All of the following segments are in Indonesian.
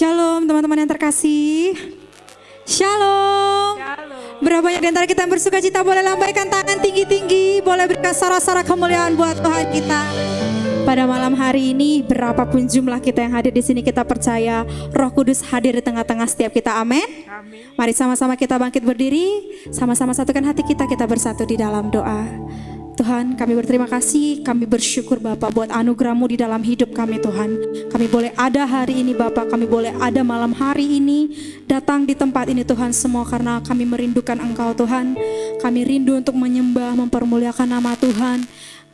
Shalom teman-teman yang terkasih. Shalom. Berapa banyak di antara kita yang bersuka cita boleh lambaikan tangan tinggi-tinggi, boleh berikan sorak-sorak kemuliaan buat Tuhan kita. Pada malam hari ini, berapapun jumlah kita yang hadir di sini, kita percaya Roh Kudus hadir di tengah-tengah setiap kita. Amin. Mari sama-sama kita bangkit berdiri, sama-sama satukan hati kita bersatu di dalam doa. Tuhan, kami berterima kasih, kami bersyukur Bapa buat anugerah-Mu di dalam hidup kami Tuhan. Kami boleh ada hari ini Bapa, kami boleh ada malam hari ini, datang di tempat ini Tuhan, semua karena kami merindukan Engkau Tuhan. Kami rindu untuk menyembah, mempermuliakan nama Tuhan.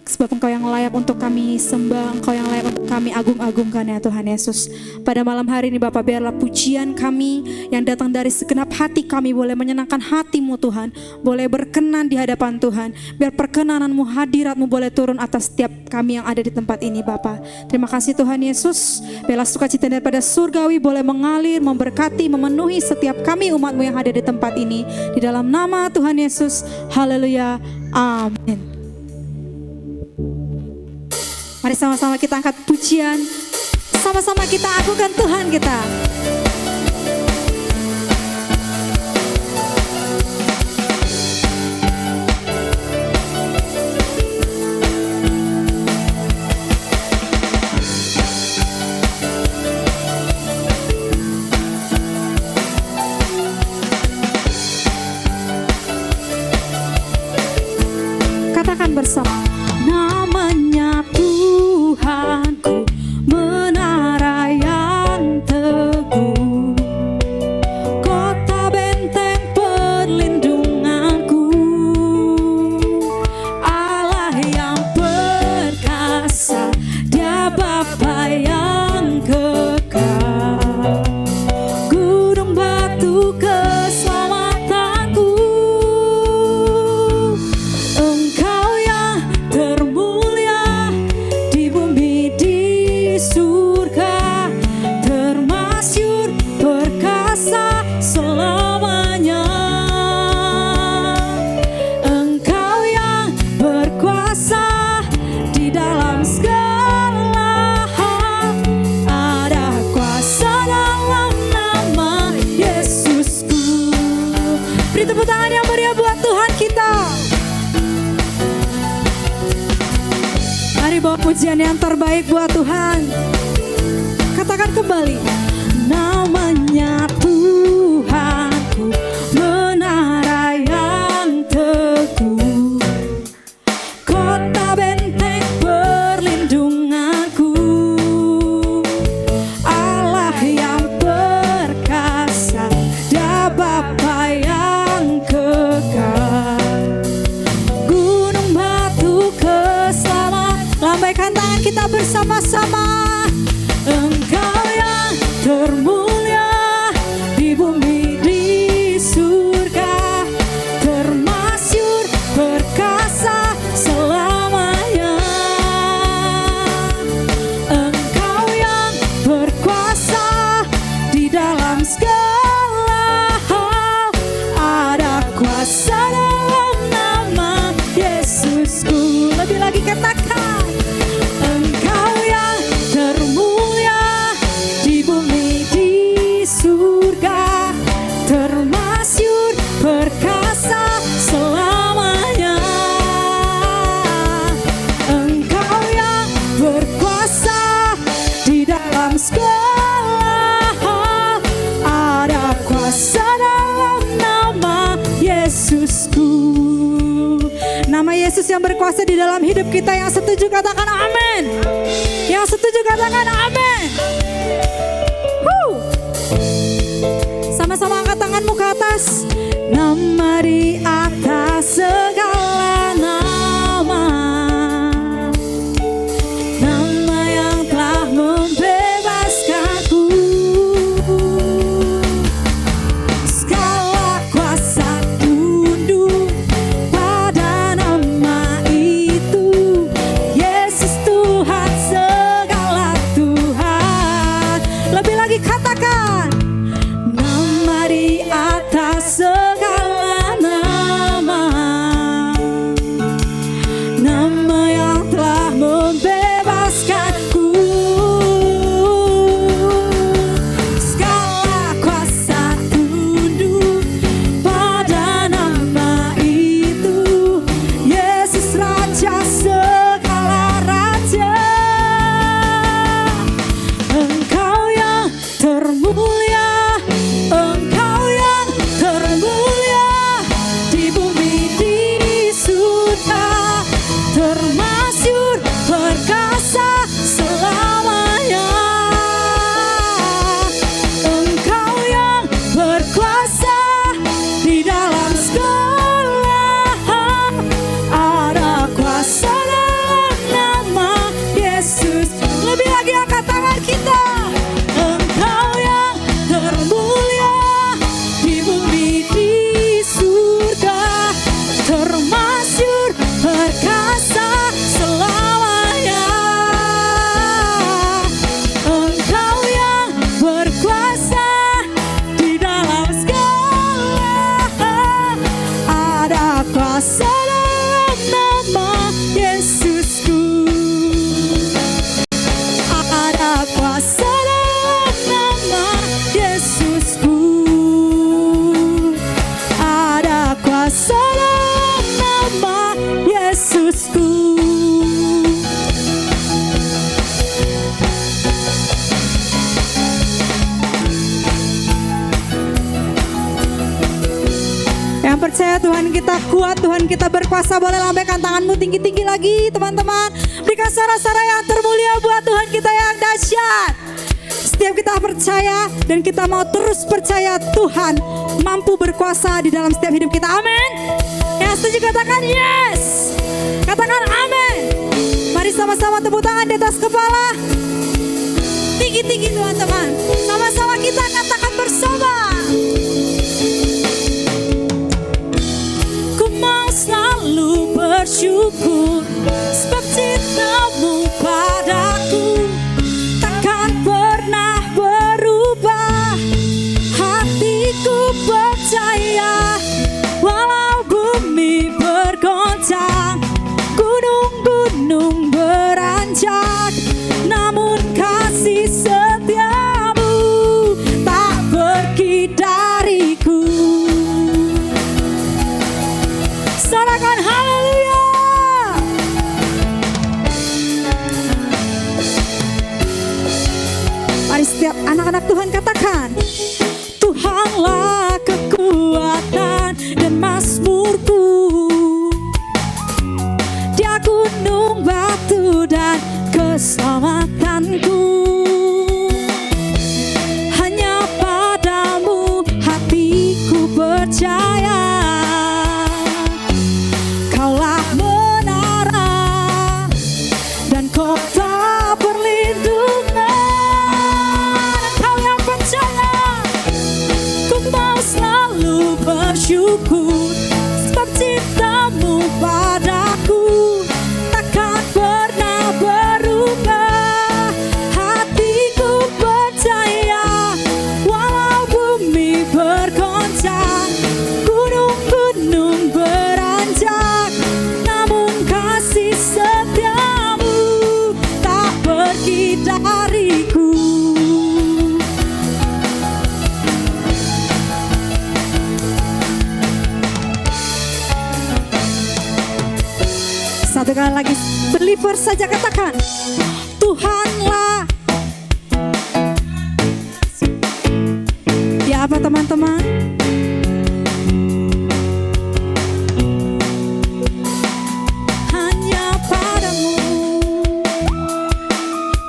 Sebab Engkau yang layak untuk kami sembah, Engkau yang layak untuk kami agung-agungkan ya Tuhan Yesus. Pada malam hari ini Bapa, biarlah pujian kami yang datang dari segenap hati kami boleh menyenangkan hati-Mu Tuhan, boleh berkenan di hadapan Tuhan. Biar perkenanan-Mu, hadirat-Mu boleh turun atas setiap kami yang ada di tempat ini Bapa. Terima kasih Tuhan Yesus. Biarlah sukacita daripada surgawi boleh mengalir, memberkati, memenuhi setiap kami umat-Mu yang ada di tempat ini. Di dalam nama Tuhan Yesus, haleluya, amin. Mari sama-sama kita angkat pujian, sama-sama kita agungkan Tuhan kita. Katakan bersama. Namanya Tuhanku, menara yang teguh, kota benteng perlindunganku, Allah yang perkasa, Dia Bapa yang kekal, gunung batu keselamatanku. Engkau yang termulia di bumi di surga, termasyhur perkasa selamanya. Engkau yang berkuasa di dalam segala hal, ada kuasa dalam nama Yesusku. Beri tepuk tangan yang meriah buat Tuhan kita. Mari bawa pujian yang terbaik buat Tuhan. Katakan kembali. Namanya Tuhanku, menara yang teguh, kota benteng perlindunganku, Allah yang perkasa, Dia Bapa yang kekal, gunung batu keselamatan. Lambaikan tangan kita bersama-sama. Engkau yang termulia di bumi di surga, termasyhur perkasa selamanya. Engkau yang berkuasa di dalam segala hal, ada kuasa dalam nama Yesusku. Lebih lagi katakan. Engkau yang termulia di bumi di surga, termasyhur perkasa selamanya. Engkau yang berkuasa di dalam segala hal, ada kuasa dalam nama Yesusku. Nama Yesus yang berkuasa di dalam hidup kita. Yang setuju katakan amin. Yang setuju katakan amin. Sama-sama angkat tanganmu ke atas. Nama di atas segala nama, nama yang telah membebaskanku. Segala kuasa tunduk pada nama itu. Yesus Tuhan segala Tuhan. Lebih lagi katakan. Nama di atas segala nama, kita kuat, Tuhan kita berkuasa. Boleh lambaikan tanganmu tinggi-tinggi lagi teman-teman. Berikan sorak-sorai yang termulia buat Tuhan kita yang dahsyat. Setiap kita percaya dan kita mau terus percaya Tuhan mampu berkuasa di dalam setiap hidup kita. Amin. Yang setuju katakan yes. Katakan amin. Mari sama-sama tepuk tangan di atas kepala. Tinggi-tinggi teman-teman. Sama-sama kita katakan bersama. Ku mau selalu bersyukur sebab cintamu padaku takkan pernah berubah. Hatiku percaya walau bumi bergoncang, gunung-gunung beranjak, namun kasih setiamu tak pergi dariku. Sorakan haleluya. Mari setiap anak-anak Tuhan katakan, Tuhanlah kekuatan dan mazmurku, Dia gunung batu dan keselamatanku. Hanya padamu hatiku percaya, Kaulah menara dan kota perlindungan. Kau yang percaya, ku mau selalu bersyukur sebab cintamu padaku takkan pernah berubah. Hatiku percaya walau bumi bergoncang, gunung-gunung beranjak, namun kasih setiamu tak pergi dariku. Satu kali lagi, believer saja katakan, Tuhanlah. Ya apa teman-teman? Hanya padamu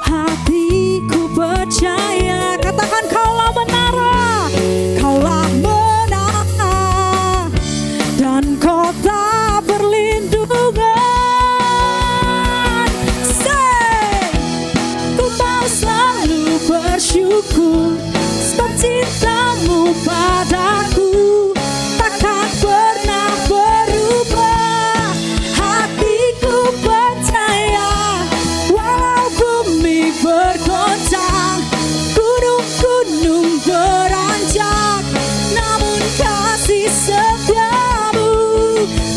hatiku percaya. Katakan, Kaulah menara, Kaulah menara dan kota perlindungan. Bersyukur sebab cintamu padaku takkan pernah berubah. Hatiku percaya walau bumi bergoncang, gunung-gunung beranjak, namun kasih setiamu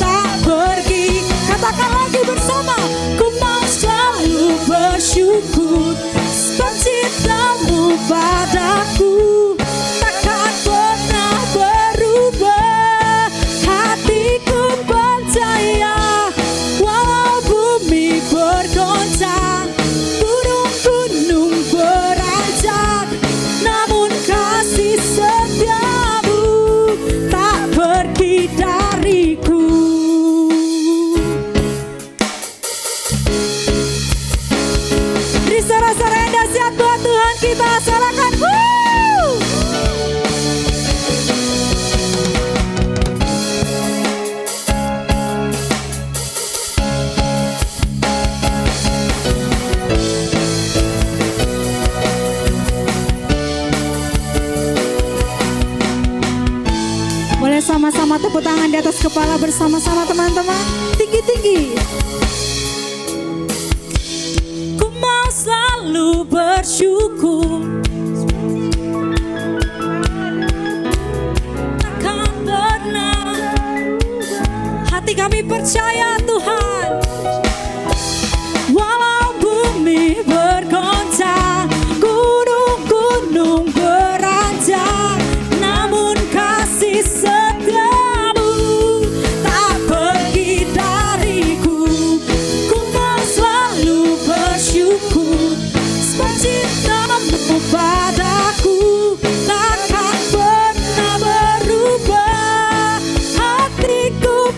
tak pergi. Katakan lagi bersama, ku mau selalu bersyukur sebab cintamu padaku takkan pernah berubah. Hatiku percaya walau bumi bergoncang, gunung-gunung beranjak, namun kasih setiamu tak pergi dariku. Beri sorak-sorai yang dahsyat buat Tuhan kita, sorakan. Boleh sama-sama tepuk tangan di atas kepala bersama-sama teman-teman. Tinggi-tinggi. Ku mau selalu bersyukur takkan pernah. Hati kami percaya Tuhan walau bumi bergoncang, gunung-gunung beranjak, namun kasih setiamu tak pergi dariku. Ku mau selalu bersyukur sebab cintamu padaku takkan pernah berubah. Hatiku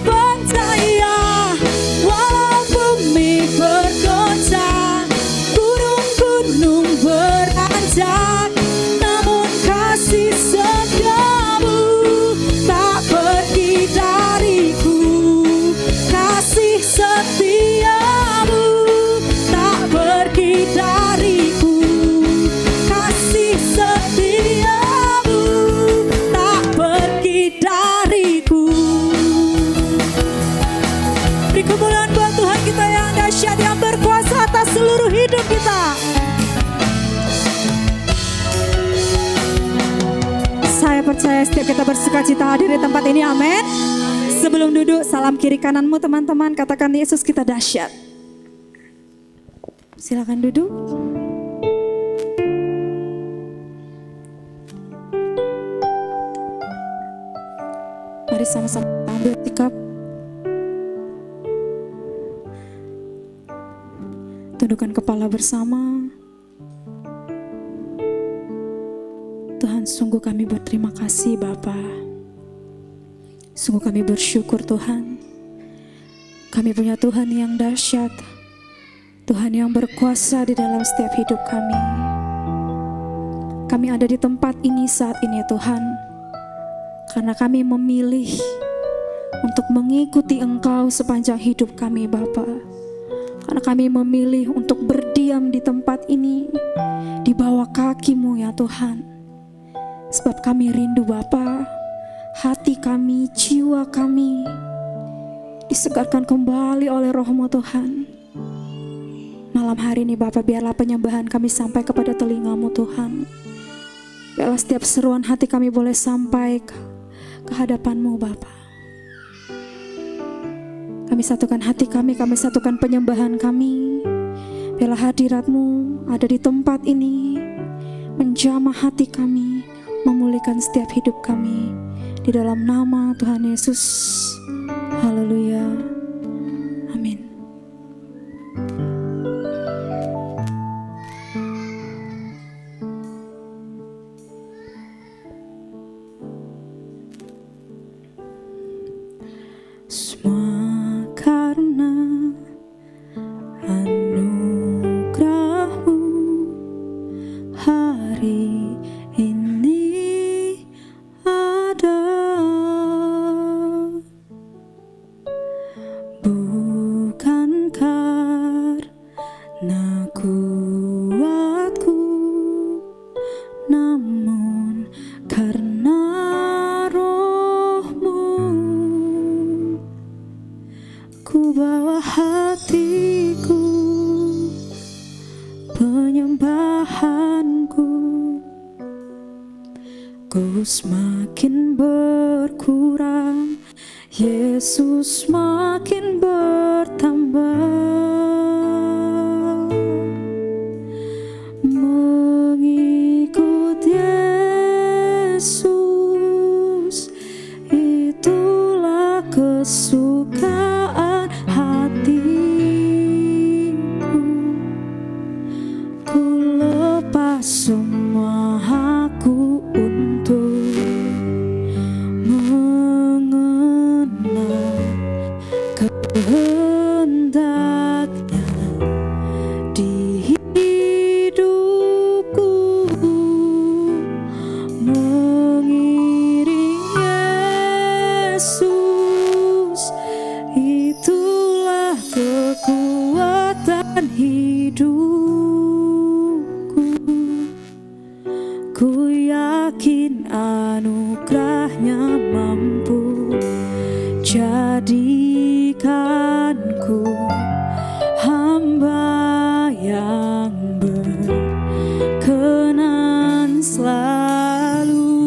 setiamu tak pergi dariku, kasih setiamu tak pergi dariku. Beri kemuliaan buat Tuhan kita yang dahsyat, yang berkuasa atas seluruh hidup kita. Saya percaya setiap kita bersukacita hadir di tempat ini, amin. Sebelum duduk, salam kiri kananmu teman-teman, katakan Yesus kita dahsyat. Silakan duduk. Mari sama-sama ambil sikap. Tundukkan kepala bersama. Tuhan, sungguh kami berterima kasih Bapa. Sungguh kami bersyukur Tuhan. Kami punya Tuhan yang dahsyat, Tuhan yang berkuasa di dalam setiap hidup kami. Kami ada di tempat ini saat ini Tuhan, karena kami memilih untuk mengikuti Engkau sepanjang hidup kami Bapa. Karena kami memilih untuk berdiam di tempat ini, di bawah kaki-Mu ya Tuhan. Sebab kami rindu Bapa, hati kami, jiwa kami disegarkan kembali oleh Roh-Mu Tuhan. Malam hari ini Bapa, biarlah penyembahan kami sampai kepada telinga-Mu Tuhan. Biarlah setiap seruan hati kami boleh sampai ke hadapan-Mu Bapa. Kami satukan hati kami satukan penyembahan kami. Biarlah hadirat-Mu ada di tempat ini, menjamah hati kami, memulihkan setiap hidup kami. Di dalam nama Tuhan Yesus. Haleluya. Amin. Semua karena anugerah-Mu hari ini ada, bukan karena kuatku, namun karena Roh-Mu. Ku bawa hatiku, penyembahanku, ku semakin berkurang, Yesus makin bertambah. Mengikut Yesus, itulah kesukaan hatiku. Ku lepas semua aku untuk mengenal kehendaknya di hidupku. Mengiring Yesus, itulah kekuatan hidupku. Ku yakin anugerahnya mampu jadikanku hamba yang berkenan selalu.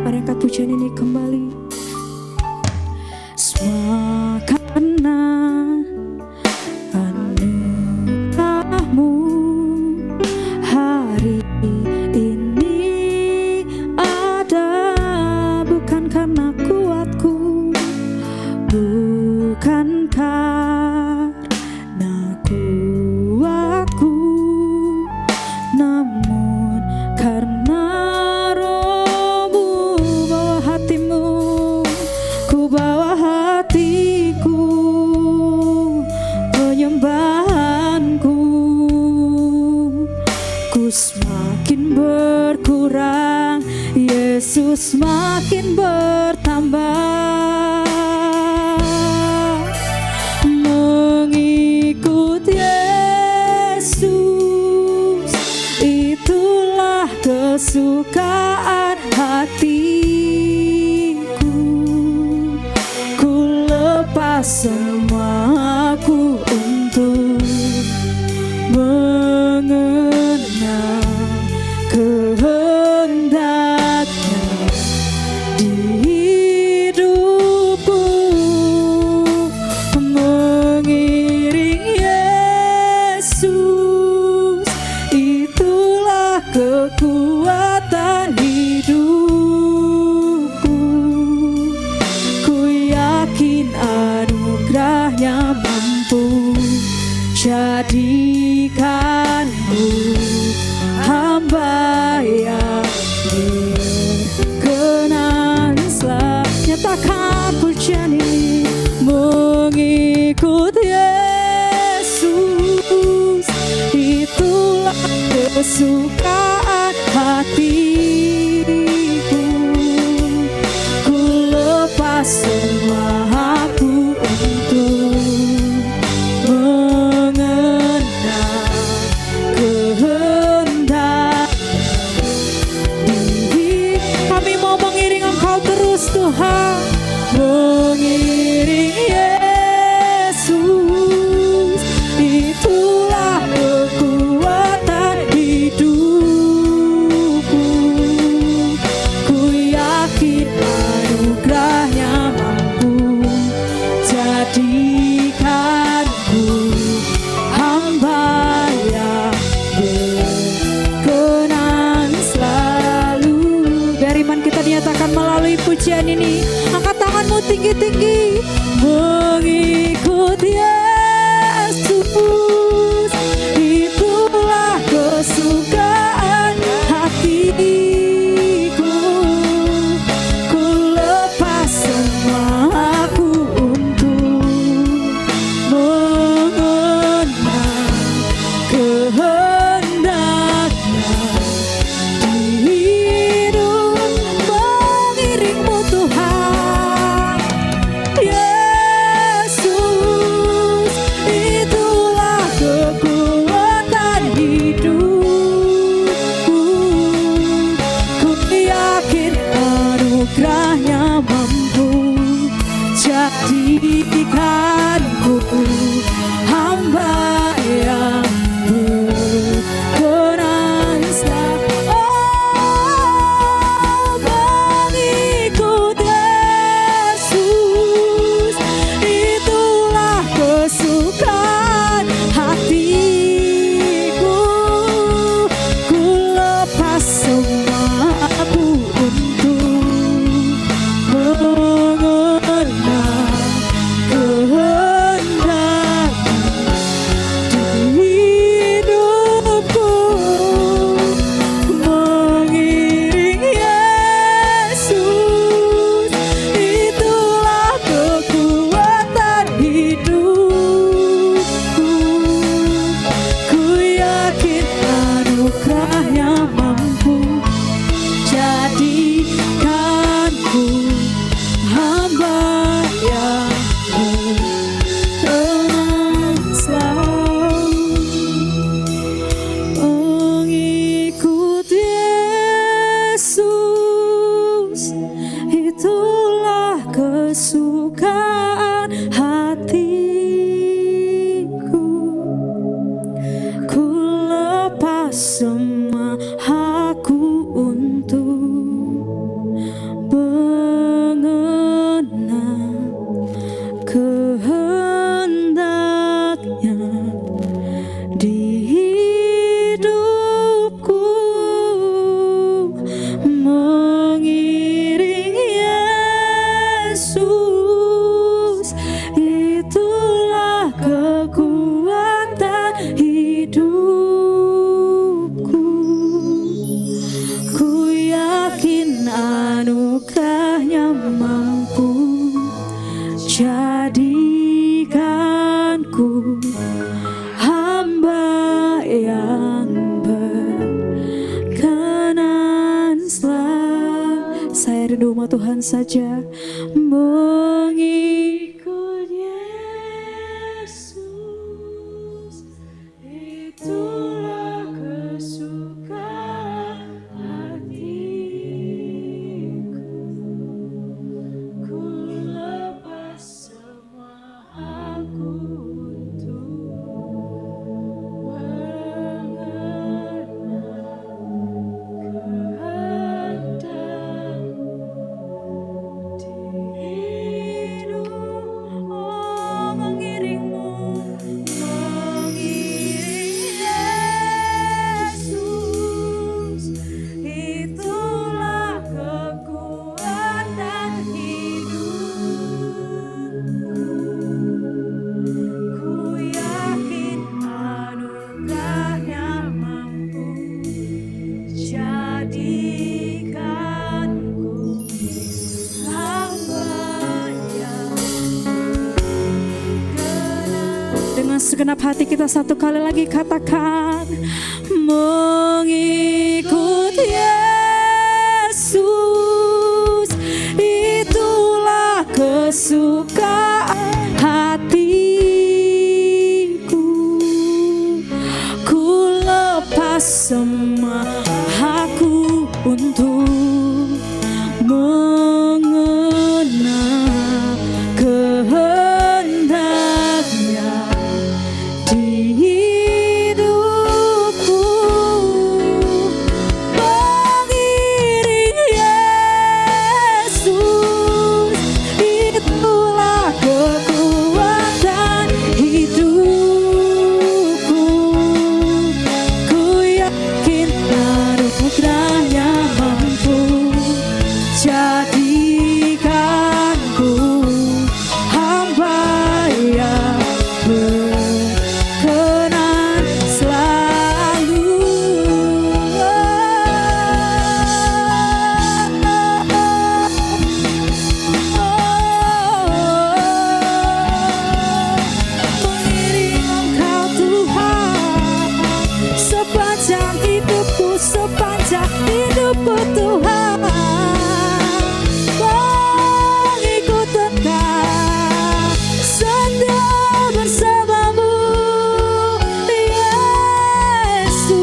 Mari angkat pujian ini kembali. Semua karena anugerah-Mu hari ini ada, bukan karena kuatku, bukan karena kuatku, namun karena Roh-Mu. Bawa hatimu, ku bawa hatiku, penyembahanku, ku semakin berkurang, Yesus makin bertambah. semua aku untuk mengenal kehendaknya di hidupku, mengiring Yesus, itulah kekuatan hidupku. Ku yakin anugerahnya mampu jadikanku hamba yang berkenan. Nyatakan pujian ini, mengikut Yesus, itulah kesukaan hatiku. Ku lepas semua aku untuk Tuhan, mengiring Yesus, itulah kekuatan hidupku. Ku yakin anugerahnya mampu jadikanku hamba yang berkenan selalu. Biar iman kita dinyatakan melalui pujian ini. Angkat tanganmu tinggi-tinggi, mengikut Yesus, itulah kesukaan hatiku. Ku lepas semua aku untuk mengenal kehendaknya di hidup, mengiringmu Tuhan Yesus, itulah kekuatan hidupku. Ku yakin anugerahnya mampu jadikanku hamba yang berkenan selalu. Oh, mengikut Yesus, itulah kesukaan hatiku. Ku lepas semua aku untuk mengenal kehendaknya di hidupku, mengiring Yesus, itulah kekuatan hidupku. Ku yakin anugerahnya mampu jadikanku hamba yang berkenan selalu. Mengikut Yesus, itulah kesukaan hatiku. Ku lepas semua aku untuk mengenal kehendaknya di hidupku, mengiring Yesus, itulah kekuatan hidupku. Ku yakin anugerahnya mampu jadikanku hamba yang berkenan selalu. Saya rindu umat Tuhan saja, mengikut Yesus, itulah kesukaan hatiku. Ku lepas semua segenap hati kita satu kali lagi katakan, mengikut Yesus itulah kesukaan hatiku. Ku lepas semua hakku untuk mengenal kehendaknya di hidupku. Mengiring Yesus itulah kekuatan hidupku. Ku yakin anugerahnya mampu jadikanku hamba yang berkenan selalu. Mengiring Engkau Tuhan sepanjang hidupku, sepanjang hidupku Tuhan. Mengikut Engkau setia bersamamu Yesus.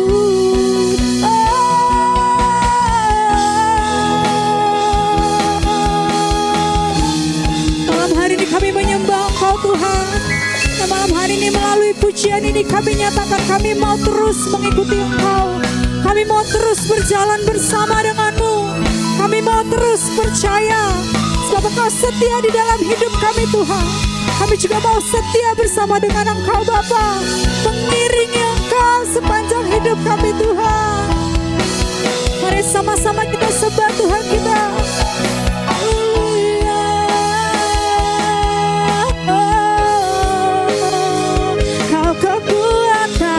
Malam hari ini kami menyembah Engkau Tuhan. Dan malam hari ini melalui pujian ini kami nyatakan kami mau terus mengikuti Engkau. Kami mau terus berjalan bersama denganmu. Kami mau terus percaya sebab Engkau setia di dalam hidup kami Tuhan. Kami juga mau setia bersama dengan Engkau Bapa, mengiringi Engkau sepanjang hidup kami Tuhan. Mari sama-sama kita sembah Tuhan kita. Kau kekuatan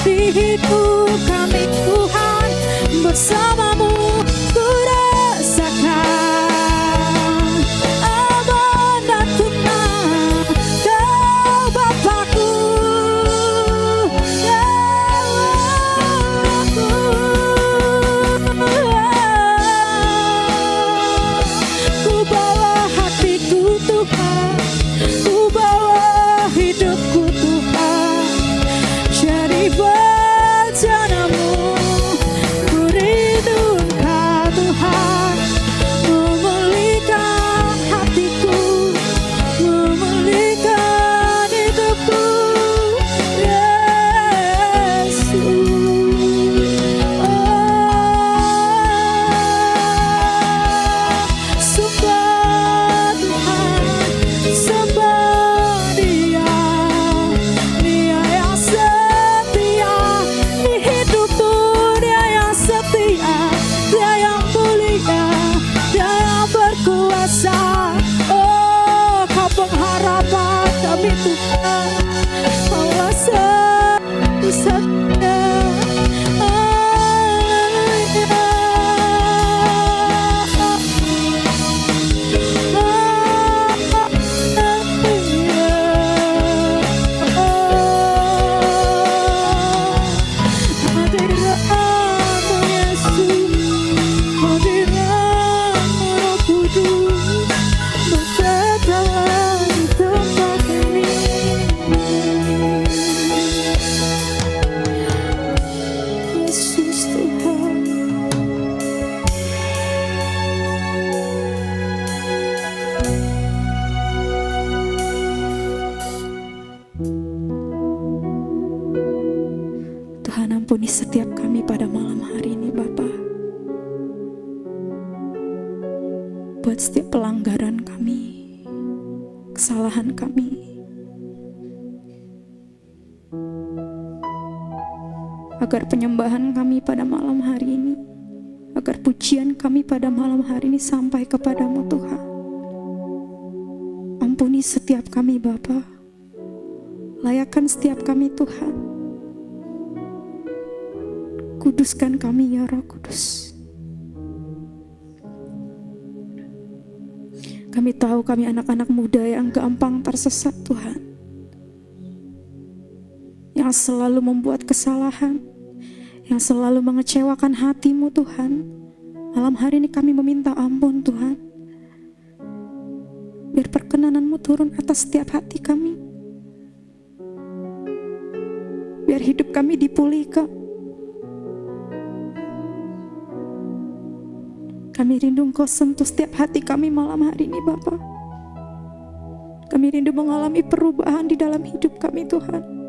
di hidup kami Tuhan, bersamamu ku rasakan aman dan tenang. Kau Bapakku, ya Allahku. Ku bawa hatiku Tuhan, ku bawa hidupku Tuhan, jadi wajah-Mu. Ku rindu Engkau Tuhan, memulihkan hatiku, memulihkan hidupku Yesus. Sembah Tuhan, sembah Dia, Dia yang setia di hidupku, Dia yang setia, Dia yang mulia, Dia yang berkuasa. Oh, Kau pengharapan kami Tuhan, Kau satu-satunya. Hadirat-Mu Yesus, hadirat-Mu Roh Kudus, beserta di tempat ini. Yesus Tuhan. Tuhan ampuni setiap kami pada malam hari ini Bapa. Buat setiap pelanggaran kami, kesalahan kami, agar penyembahan kami pada malam hari ini, agar pujian kami pada malam hari ini sampai kepadamu Tuhan. Ampuni setiap kami Bapa, layakkan setiap kami Tuhan. Kuduskan kami ya Roh Kudus. Kami tahu kami anak-anak muda yang gampang tersesat Tuhan. yang selalu membuat kesalahan, yang selalu mengecewakan hati-Mu Tuhan. Malam hari ini kami meminta ampun Tuhan. Biar perkenanan-Mu turun atas setiap hati kami. Biar hidup kami dipulihkan. Kami rindu Engkau sentuh setiap hati kami malam hari ini Bapa. Kami rindu mengalami perubahan di dalam hidup kami Tuhan.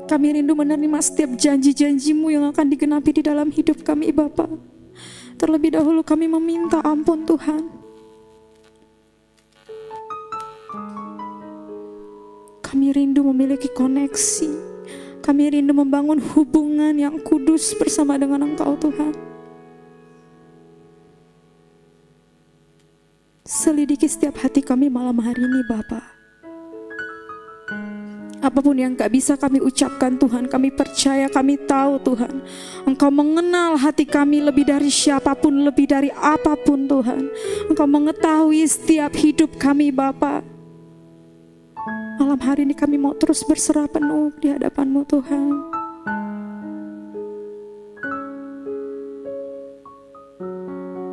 Kami rindu menerima setiap janji-janji-Mu yang akan digenapi di dalam hidup kami Bapa. Terlebih dahulu kami meminta ampun Tuhan. Kami rindu memiliki koneksi. Kami rindu membangun hubungan yang kudus bersama dengan Engkau Tuhan. Selidiki setiap hati kami malam hari ini Bapa. Apapun yang gak bisa kami ucapkan Tuhan, kami percaya, kami tahu Tuhan, Engkau mengenal hati kami lebih dari siapapun, lebih dari apapun Tuhan. Engkau mengetahui setiap hidup kami Bapa. Malam hari ini kami mau terus berserah penuh di hadapan-Mu Tuhan.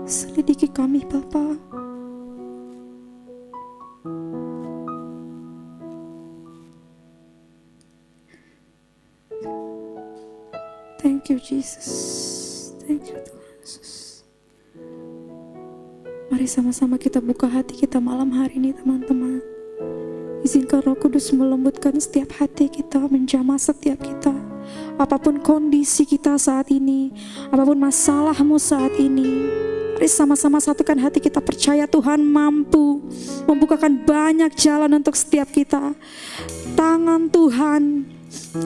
Selidiki kami Bapa. Thank you Jesus. Thank you Tuhan Yesus. Mari sama-sama kita buka hati kita malam hari ini teman-teman. Izinkan Roh Kudus melembutkan setiap hati kita, menjamah setiap kita. Apapun kondisi kita saat ini, apapun masalahmu saat ini, mari sama-sama satukan hati kita, percaya Tuhan mampu membukakan banyak jalan untuk setiap kita. Tangan Tuhan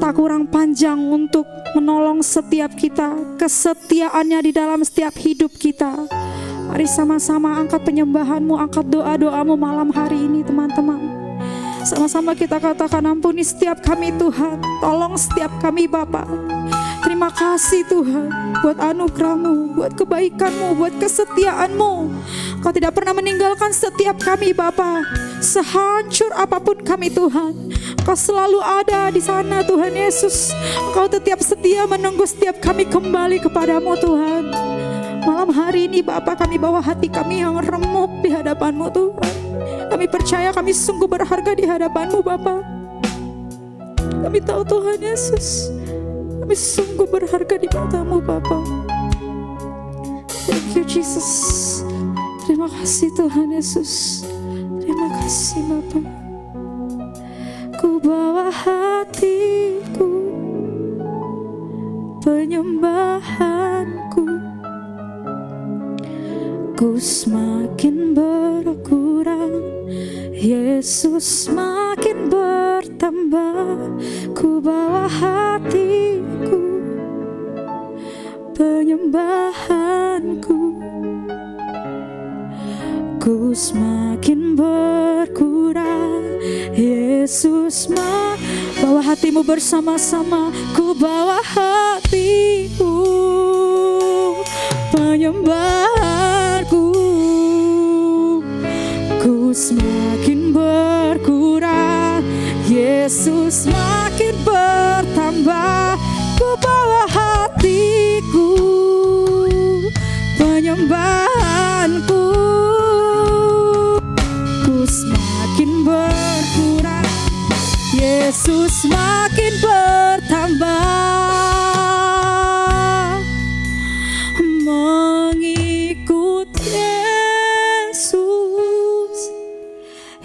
tak kurang panjang untuk menolong setiap kita, kesetiaannya di dalam setiap hidup kita. Mari sama-sama angkat penyembahanmu, angkat doa-doamu malam hari ini teman-teman. Sama-sama kita katakan, ampuni setiap kami Tuhan, tolong setiap kami Bapa. Terima kasih Tuhan buat anugerah-Mu, buat kebaikan-Mu, buat kesetiaan-Mu. Kau tidak pernah meninggalkan setiap kami Bapa. Sehancur apapun kami Tuhan, Kau selalu ada di sana Tuhan Yesus. Kau tetap setia menunggu setiap kami kembali kepadamu Tuhan. Malam hari ini Bapa, kami bawa hati kami yang remuk di hadapan-Mu Tuhan. Kami percaya kami sungguh berharga di hadapan-Mu Bapa. Kami tahu Tuhan Yesus, kami sungguh berharga di mata-Mu Bapa. Thank you Jesus. Terima kasih Tuhan Yesus. Terima kasih Bapa. Ku bawa hatiku, penyembahanku, ku semakin berkurang, Yesus makin bertambah. Ku bawa hatiku, penyembahanku, ku semakin berkurang, Yesus bawa hatimu bersama-sama. Ku bawa hatiku, penyembahanku, ku semakin berkurang, Yesus makin bertambah. Ku bawa hatiku, penyembahanku, ku semakin berkurang, Yesus makin bertambah. Mengikut Yesus,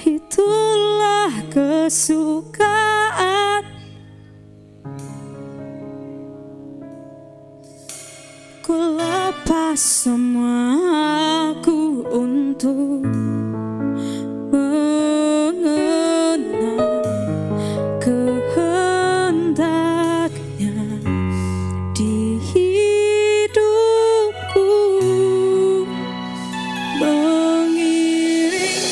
itulah kesukaan. Ku lepas semuaku untuk mengenal kehendaknya di hidupku. Mengiring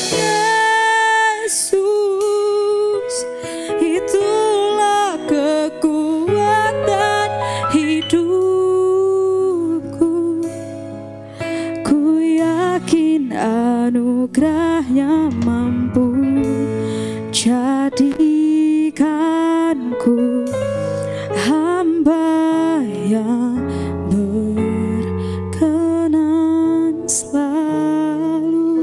Yesus, itulah kekuatan hidupku. Ku yakin anugerahnya mampu jadi Aku hamba yang berkenan selalu.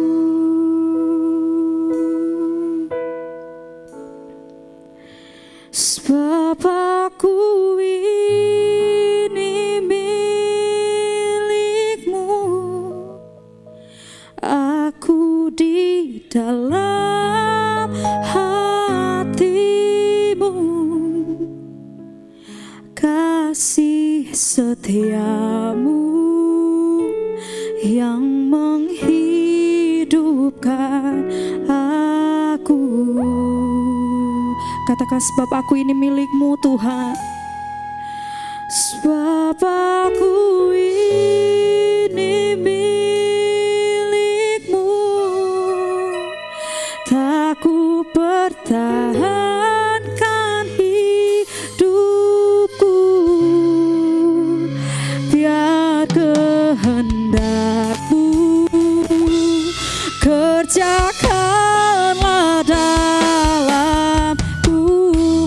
Sebab aku ini milikmu, aku di dalam hatimu, kasih setiamu yang menghidupkan aku. Katakan, sebab aku ini milikmu Tuhan. Sebab aku ini milikmu, tak ku pertahankan hidupku, biar kehendakmu kerjakanlah dalamku.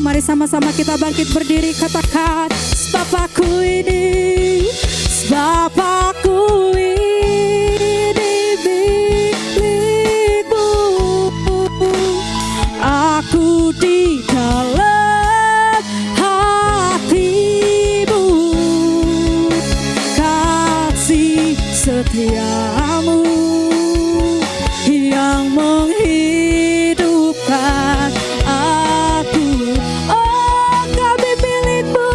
Mari sama-sama kita bangkit berdiri, katakan, sebab aku ini, sebab aku ini milikmu, aku di dalam hatimu, kasih setiamu yang menghidupkan aku. Oh, kami milikmu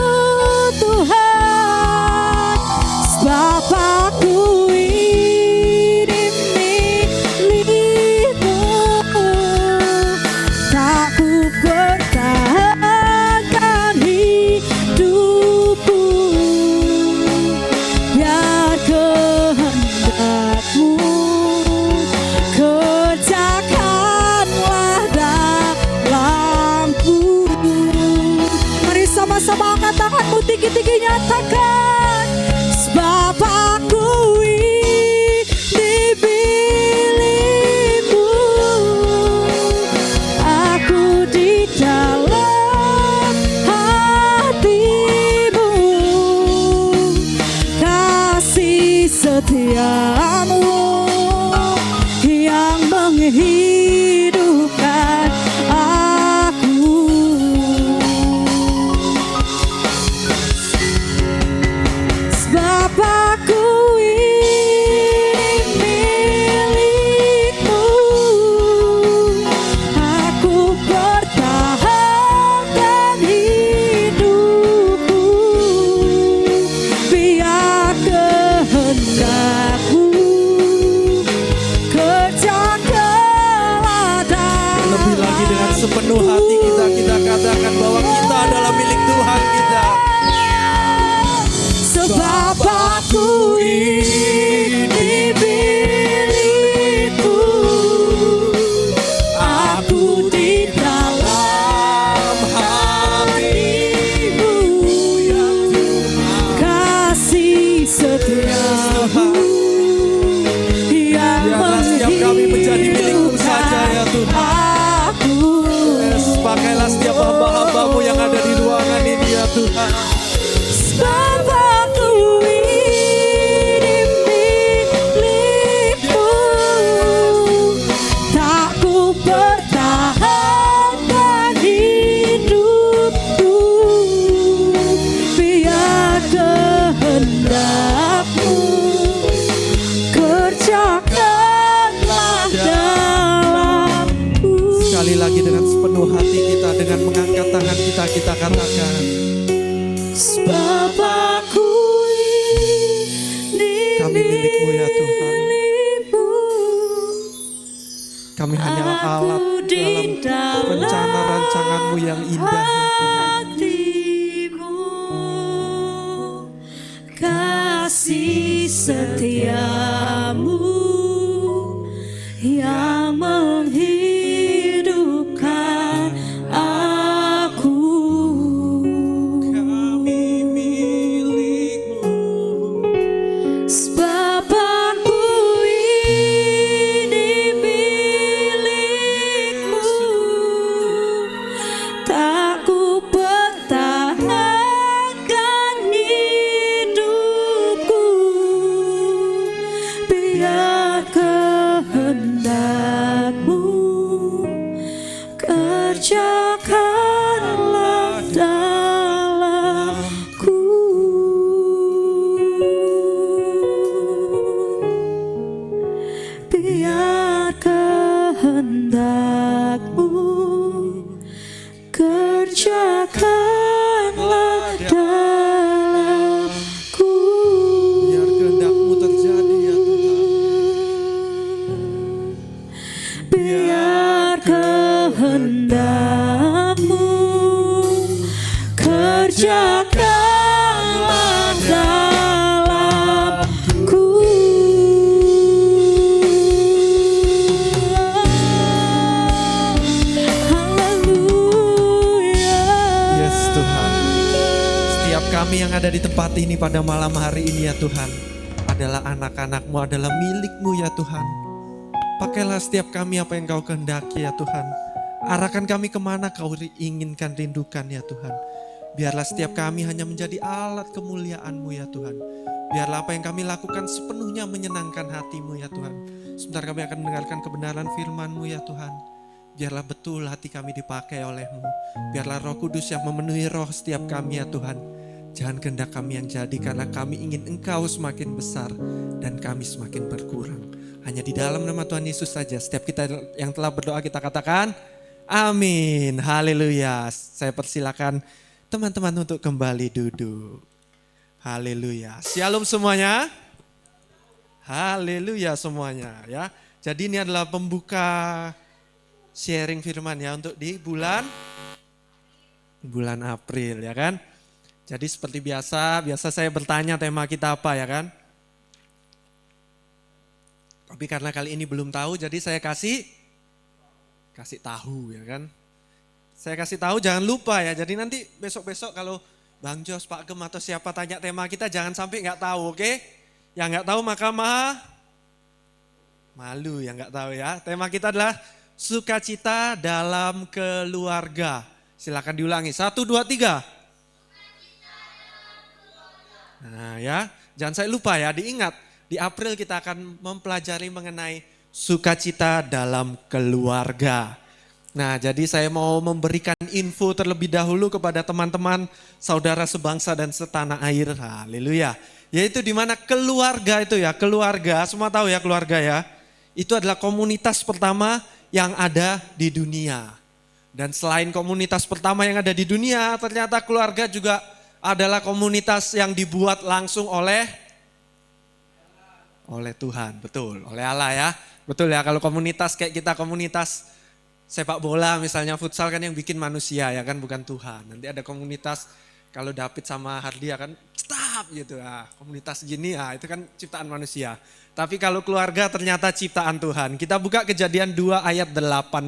Tuhan, sebab aku ini milikmu, tak ku pertahankan hidupku, biar kehendakmu kerjakanlah dalamku. Mari sama-sama angkat tanganmu tinggi-tinggi, nyatakan, sebab aku ini milikmu, aku di dalam hatimu, kasih setiamu yang menghidupkan aku. Sebab aku ini milikmu, aku pertahankan hidupku, biar kehendakmu kerjakanlah dalam. Lebih lagi dengan sepenuh hati kita katakan bahwa kita adalah milik Tuhan kita. Sebab aku ini milikmu, aku di dalam hatimu, kasih setiamu yang Biarlah setiap kami menjadi milik-Mu saja ya Tuhan. aku. Pakailah setiap hamba-hamba-Mu yang ada di ruangan ini ya Tuhan. Sebab aku ini milikmu, tak ku pertahankan hidupku, biar kehendakmu kerjakanlah dalamku. Sekali lagi dengan sepenuh hati kita, dengan mengangkat tangan kita katakan, Sebab aku ini kami milik-Mu ya Tuhan. milikmu, Kami hanyalah alat dalam rencana rancangan-Mu yang indah ya Tuhan. hatimu, kasih setiamu yang menghidupkan aku. Kami milik-Mu, Sebab aku ini milikmu, tak ku biar kehendak-Mu kerjakanlah dalamku. Biar kehendak-Mu kerjakanlah dalamku. Biar kehendak-Mu terjadi ya Tuhan. Biar kehendak-Mu kerjakanlah dalamku. Haleluya. Yes Tuhan. Setiap kami yang ada di tempat ini pada malam hari ini ya Tuhan, adalah anak-anak-Mu, adalah milik-Mu ya Tuhan. Pakailah setiap kami apa yang Kau kehendaki ya Tuhan. Arahkan kami kemana Kau inginkan, rindukan ya Tuhan. Biarlah setiap kami hanya menjadi alat kemuliaan-Mu ya Tuhan. Biarlah apa yang kami lakukan sepenuhnya menyenangkan hati-Mu ya Tuhan. Sebentar kami akan mendengarkan kebenaran firman-Mu ya Tuhan. Biarlah betul hati kami dipakai oleh-Mu. Biarlah Roh Kudus yang memenuhi roh setiap kami ya Tuhan. Jangan kehendak kami yang jadi, karena kami ingin Engkau semakin besar dan kami semakin berkurang. Hanya di dalam nama Tuhan Yesus saja. Setiap kita yang telah berdoa kita katakan amin. Haleluya. Saya persilakan teman-teman untuk kembali duduk. Haleluya. Shalom semuanya. Haleluya semuanya ya. Jadi ini adalah pembuka sharing firman ya untuk di bulan April ya kan. Jadi seperti biasa saya bertanya tema kita apa ya kan. Tapi karena kali ini belum tahu, jadi saya kasih tahu ya kan. Saya kasih tahu, jangan lupa ya. Jadi nanti besok-besok kalau Bang Jos, Pak Gem atau siapa tanya tema kita, jangan sampai nggak tahu, oke? Yang nggak tahu maka malu yang nggak tahu ya. Tema kita adalah sukacita dalam keluarga. Silakan diulangi. 1, 2, 3. Nah ya, jangan saya lupa ya, diingat. Di April kita akan mempelajari mengenai sukacita dalam keluarga. Nah jadi saya mau memberikan info terlebih dahulu kepada teman-teman, saudara sebangsa dan setanah air. Haleluya. Yaitu di mana keluarga itu ya, keluarga, semua tahu ya keluarga ya. Itu adalah komunitas pertama yang ada di dunia. Dan selain komunitas pertama yang ada di dunia, ternyata keluarga juga adalah komunitas yang dibuat langsung oleh Tuhan, betul, oleh Allah ya. Betul ya, kalau komunitas kayak kita komunitas sepak bola misalnya futsal kan yang bikin manusia ya kan, bukan Tuhan. Nanti ada komunitas kalau David sama Hardia kan stop gitu ya, komunitas gini ya itu kan ciptaan manusia. Tapi kalau keluarga ternyata ciptaan Tuhan. Kita buka Kejadian 2 ayat 18.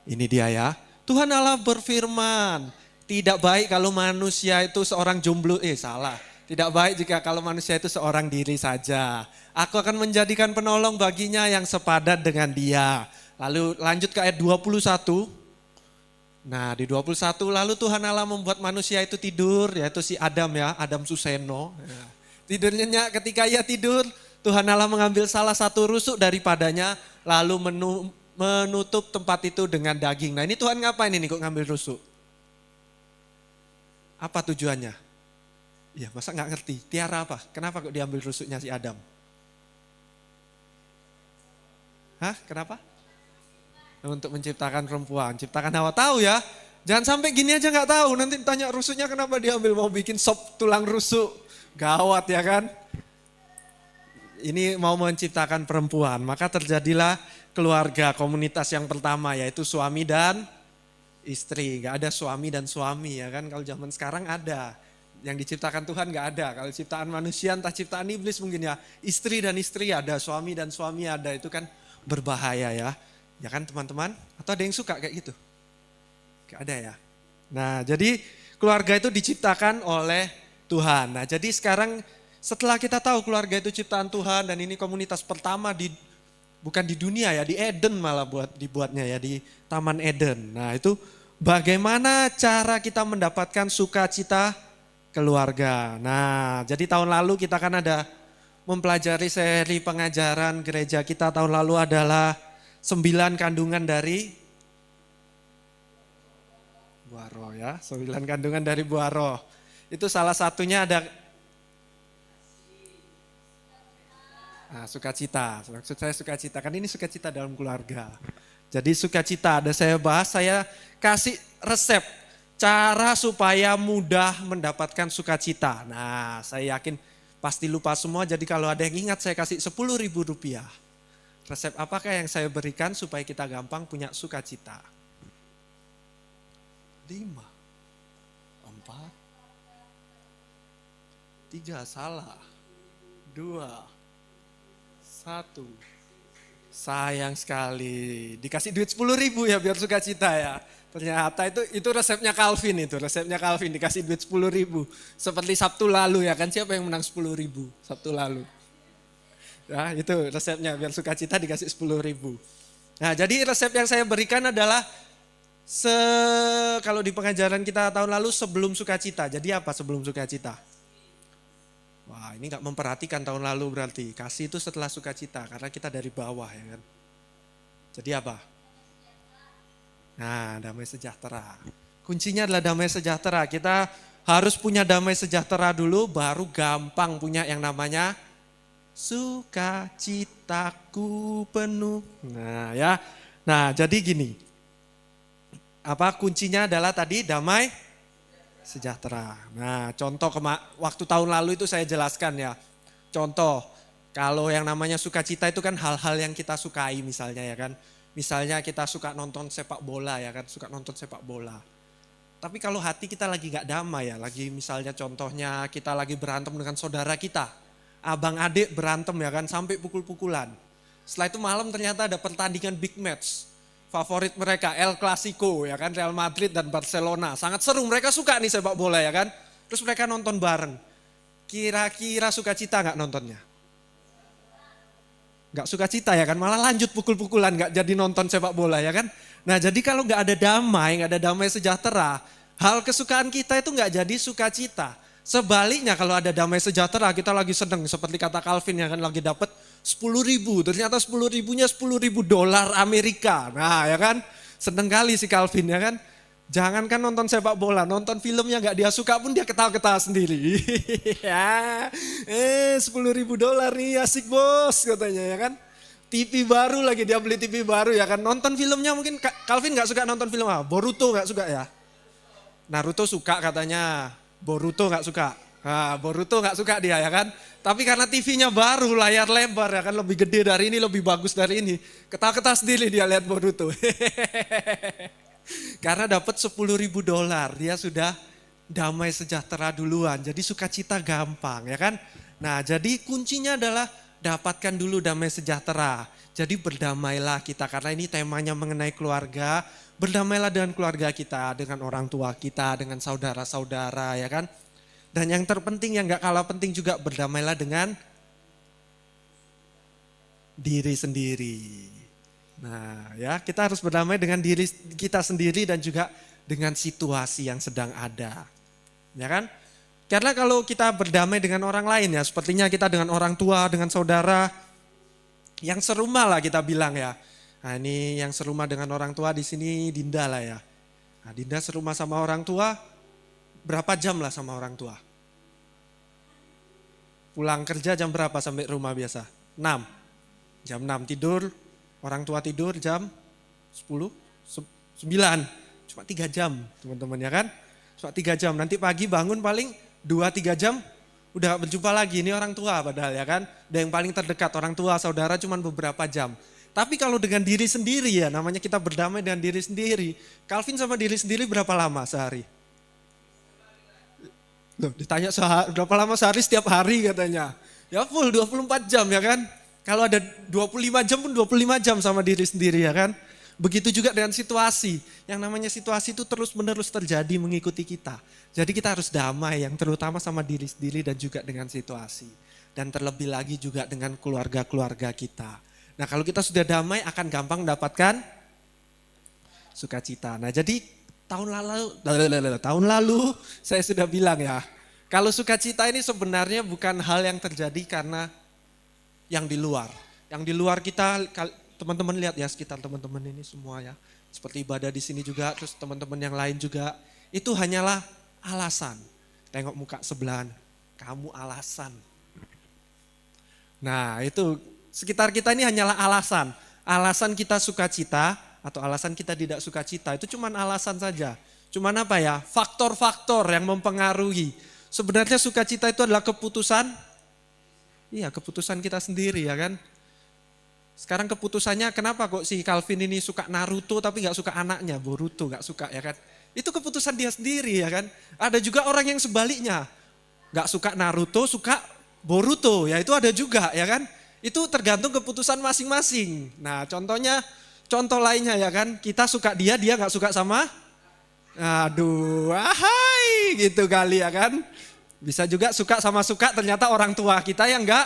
Ini dia ya. Tuhan Allah berfirman, tidak baik kalau manusia itu seorang jomblo, salah. Tidak baik jika kalau manusia itu seorang diri saja. Aku akan menjadikan penolong baginya yang sepadan dengan dia. Lalu lanjut ke ayat 21. Nah di 21, lalu Tuhan Allah membuat manusia itu tidur, yaitu si Adam ya, Adam Suseno. Ya. Tidurnya ketika ia tidur, Tuhan Allah mengambil salah satu rusuk daripadanya, lalu menutup tempat itu dengan daging. Nah ini Tuhan ngapain ini kok ngambil rusuk? Apa tujuannya? Ya masa gak ngerti, tiara apa? Kenapa kok diambil rusuknya si Adam? Hah, kenapa? Untuk menciptakan perempuan, ciptakan Hawa. Tahu ya, jangan sampai gini aja gak tahu. Nanti tanya rusuknya kenapa diambil, mau bikin sop tulang rusuk. Gawat ya kan? Ini mau menciptakan perempuan, maka terjadilah keluarga, komunitas yang pertama yaitu suami dan istri. Gak ada suami dan suami ya kan, kalau zaman sekarang ada. Yang diciptakan Tuhan gak ada, kalau ciptaan manusia entah ciptaan iblis mungkin ya. Istri dan istri ada, suami dan suami ada, itu kan berbahaya ya. Ya kan teman-teman, atau ada yang suka kayak gitu? Gak ada ya. Nah jadi keluarga itu diciptakan oleh Tuhan. Nah jadi sekarang setelah kita tahu keluarga itu ciptaan Tuhan dan ini komunitas pertama bukan di dunia ya, di Eden malah dibuatnya ya, di Taman Eden. Nah itu bagaimana cara kita mendapatkan sukacita keluarga. Nah, jadi tahun lalu kita kan ada mempelajari seri pengajaran gereja kita tahun lalu adalah 9 kandungan dari buah roh ya, 9 kandungan dari buah roh. Itu salah satunya ada sukacita. Maksud saya sukacita, kan ini sukacita dalam keluarga. Jadi sukacita ada saya bahas, saya kasih resep cara supaya mudah mendapatkan sukacita. Nah, saya yakin pasti lupa semua, jadi kalau ada yang ingat saya kasih 10.000 rupiah. Resep apakah yang saya berikan supaya kita gampang punya sukacita? 5, 4, 3, salah. 2, 1. Sayang sekali. Dikasih duit 10.000 ya biar sukacita ya. Ternyata itu resepnya Calvin itu. Resepnya Calvin dikasih duit 10.000. Seperti Sabtu lalu ya kan, siapa yang menang 10.000 Sabtu lalu? Ya itu resepnya biar sukacita dikasih 10.000. Nah jadi resep yang saya berikan adalah kalau di pengajaran kita tahun lalu sebelum sukacita. Jadi apa sebelum sukacita? Wah ini gak memperhatikan tahun lalu berarti. Kasih itu setelah sukacita karena kita dari bawah ya kan. Jadi apa? Nah damai sejahtera. Kuncinya adalah damai sejahtera. Kita harus punya damai sejahtera dulu baru gampang punya yang namanya sukacitaku penuh. Nah ya. Nah jadi gini. Kuncinya adalah tadi damai sejahtera. Nah contoh waktu tahun lalu itu saya jelaskan ya. Contoh kalau yang namanya sukacita itu kan hal-hal yang kita sukai misalnya ya kan. Misalnya kita suka nonton sepak bola ya kan, suka nonton sepak bola. Tapi kalau hati kita lagi gak damai ya, lagi misalnya contohnya kita lagi berantem dengan saudara kita. Abang adik berantem ya kan sampai pukul-pukulan. Setelah itu malam ternyata ada pertandingan big match. Favorit mereka El Clasico ya kan, Real Madrid dan Barcelona. Sangat seru, mereka suka nih sepak bola ya kan. Terus mereka nonton bareng. Kira-kira sukacita gak nontonnya? Gak sukacita ya kan, malah lanjut pukul-pukulan, gak jadi nonton sepak bola ya kan. Nah jadi kalau gak ada damai sejahtera, hal kesukaan kita itu gak jadi sukacita. Sebaliknya kalau ada damai sejahtera kita lagi seneng, seperti kata Calvin ya kan, lagi dapat 10.000, ternyata 10.000-nya $10.000 Amerika. Nah ya kan, seneng kali si Calvin ya kan. Jangankan nonton sepak bola, nonton filmnya gak dia suka pun dia ketawa-ketawa sendiri. Ya, $10.000 nih asik bos katanya ya kan. TV baru lagi, dia beli TV baru ya kan. Nonton filmnya mungkin Calvin gak suka nonton film apa? Boruto gak suka ya? Naruto suka katanya, Boruto gak suka. Nah, Boruto gak suka dia ya kan. Tapi karena TV-nya baru, layar lebar ya kan, lebih gede dari ini, lebih bagus dari ini. Ketawa-ketawa sendiri dia lihat Boruto. Karena dapat $10.000, dia sudah damai sejahtera duluan. Jadi sukacita gampang ya kan. Nah jadi kuncinya adalah dapatkan dulu damai sejahtera. Jadi berdamailah kita, karena ini temanya mengenai keluarga. Berdamailah dengan keluarga kita, dengan orang tua kita, dengan saudara-saudara ya kan. Dan yang terpenting, yang gak kalah penting juga, berdamailah dengan diri sendiri. Nah ya, kita harus berdamai dengan diri kita sendiri dan juga dengan situasi yang sedang ada. Ya kan? Karena kalau kita berdamai dengan orang lain ya, sepertinya kita dengan orang tua, dengan saudara, yang serumah lah kita bilang ya. Nah ini yang serumah dengan orang tua di sini Dinda lah ya. Nah Dinda serumah sama orang tua, berapa jam lah sama orang tua? Pulang kerja jam berapa sampai rumah biasa? 6. Jam 6 tidur, orang tua tidur jam 10, 9. Cuma 3 jam teman-teman ya kan. Cuma 3 jam, nanti pagi bangun paling 2-3 jam udah berjumpa lagi. Ini orang tua padahal ya kan. Udah yang paling terdekat orang tua, saudara cuma beberapa jam. Tapi kalau dengan diri sendiri ya, namanya kita berdamai dengan diri sendiri. Calvin sama diri sendiri berapa lama sehari? Loh, ditanya berapa lama sehari, setiap hari katanya. Ya full 24 jam ya kan. Kalau ada 25 jam pun 25 jam sama diri sendiri ya kan. Begitu juga dengan situasi. Yang namanya situasi itu terus menerus terjadi mengikuti kita. Jadi kita harus damai, yang terutama sama diri sendiri dan juga dengan situasi. Dan terlebih lagi juga dengan keluarga-keluarga kita. Nah kalau kita sudah damai akan gampang mendapatkan sukacita. Nah jadi tahun lalu saya sudah bilang ya. Kalau sukacita ini sebenarnya bukan hal yang terjadi karena yang di luar. Yang di luar kita, teman-teman lihat ya sekitar teman-teman ini semua ya. Seperti ibadah di sini juga, terus teman-teman yang lain juga. Itu hanyalah alasan. Tengok muka sebelah, kamu alasan. Nah itu sekitar kita ini hanyalah alasan. Alasan kita sukacita atau alasan kita tidak sukacita itu cuma alasan saja. Cuman apa ya, faktor-faktor yang mempengaruhi. Sebenarnya sukacita itu adalah keputusan, iya keputusan kita sendiri ya kan. Sekarang keputusannya kenapa kok si Calvin ini suka Naruto tapi gak suka anaknya, Boruto gak suka ya kan. Itu keputusan dia sendiri ya kan. Ada juga orang yang sebaliknya, gak suka Naruto, suka Boruto, ya itu ada juga ya kan. Itu tergantung keputusan masing-masing. Nah contoh lainnya ya kan, kita suka dia gak suka sama, aduh ahai gitu kali ya kan. Bisa juga suka sama suka ternyata orang tua kita yang enggak.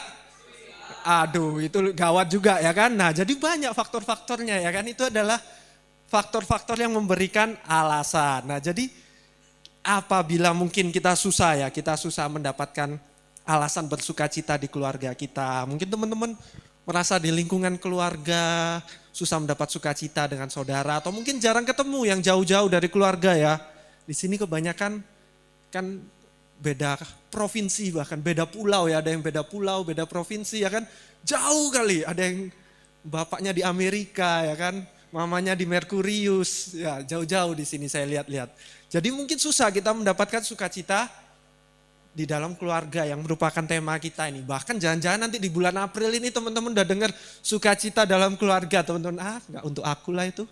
Aduh itu gawat juga ya kan. Nah jadi banyak faktor-faktornya ya kan. Itu adalah faktor-faktor yang memberikan alasan. Nah jadi apabila mungkin kita susah ya. Kita susah mendapatkan alasan bersukacita di keluarga kita. Mungkin teman-teman merasa di lingkungan keluarga susah mendapat sukacita dengan saudara. Atau mungkin jarang ketemu yang jauh-jauh dari keluarga ya. Di sini kebanyakan kan beda provinsi bahkan beda pulau ya, ada yang beda pulau, beda provinsi ya kan, jauh kali, ada yang bapaknya di Amerika ya kan, mamanya di Merkurius, ya jauh-jauh di sini saya lihat-lihat. Jadi mungkin susah kita mendapatkan sukacita di dalam keluarga yang merupakan tema kita ini. Bahkan jangan-jangan nanti di bulan April ini teman-teman udah dengar sukacita dalam keluarga, teman-teman, nggak untuk aku lah itu.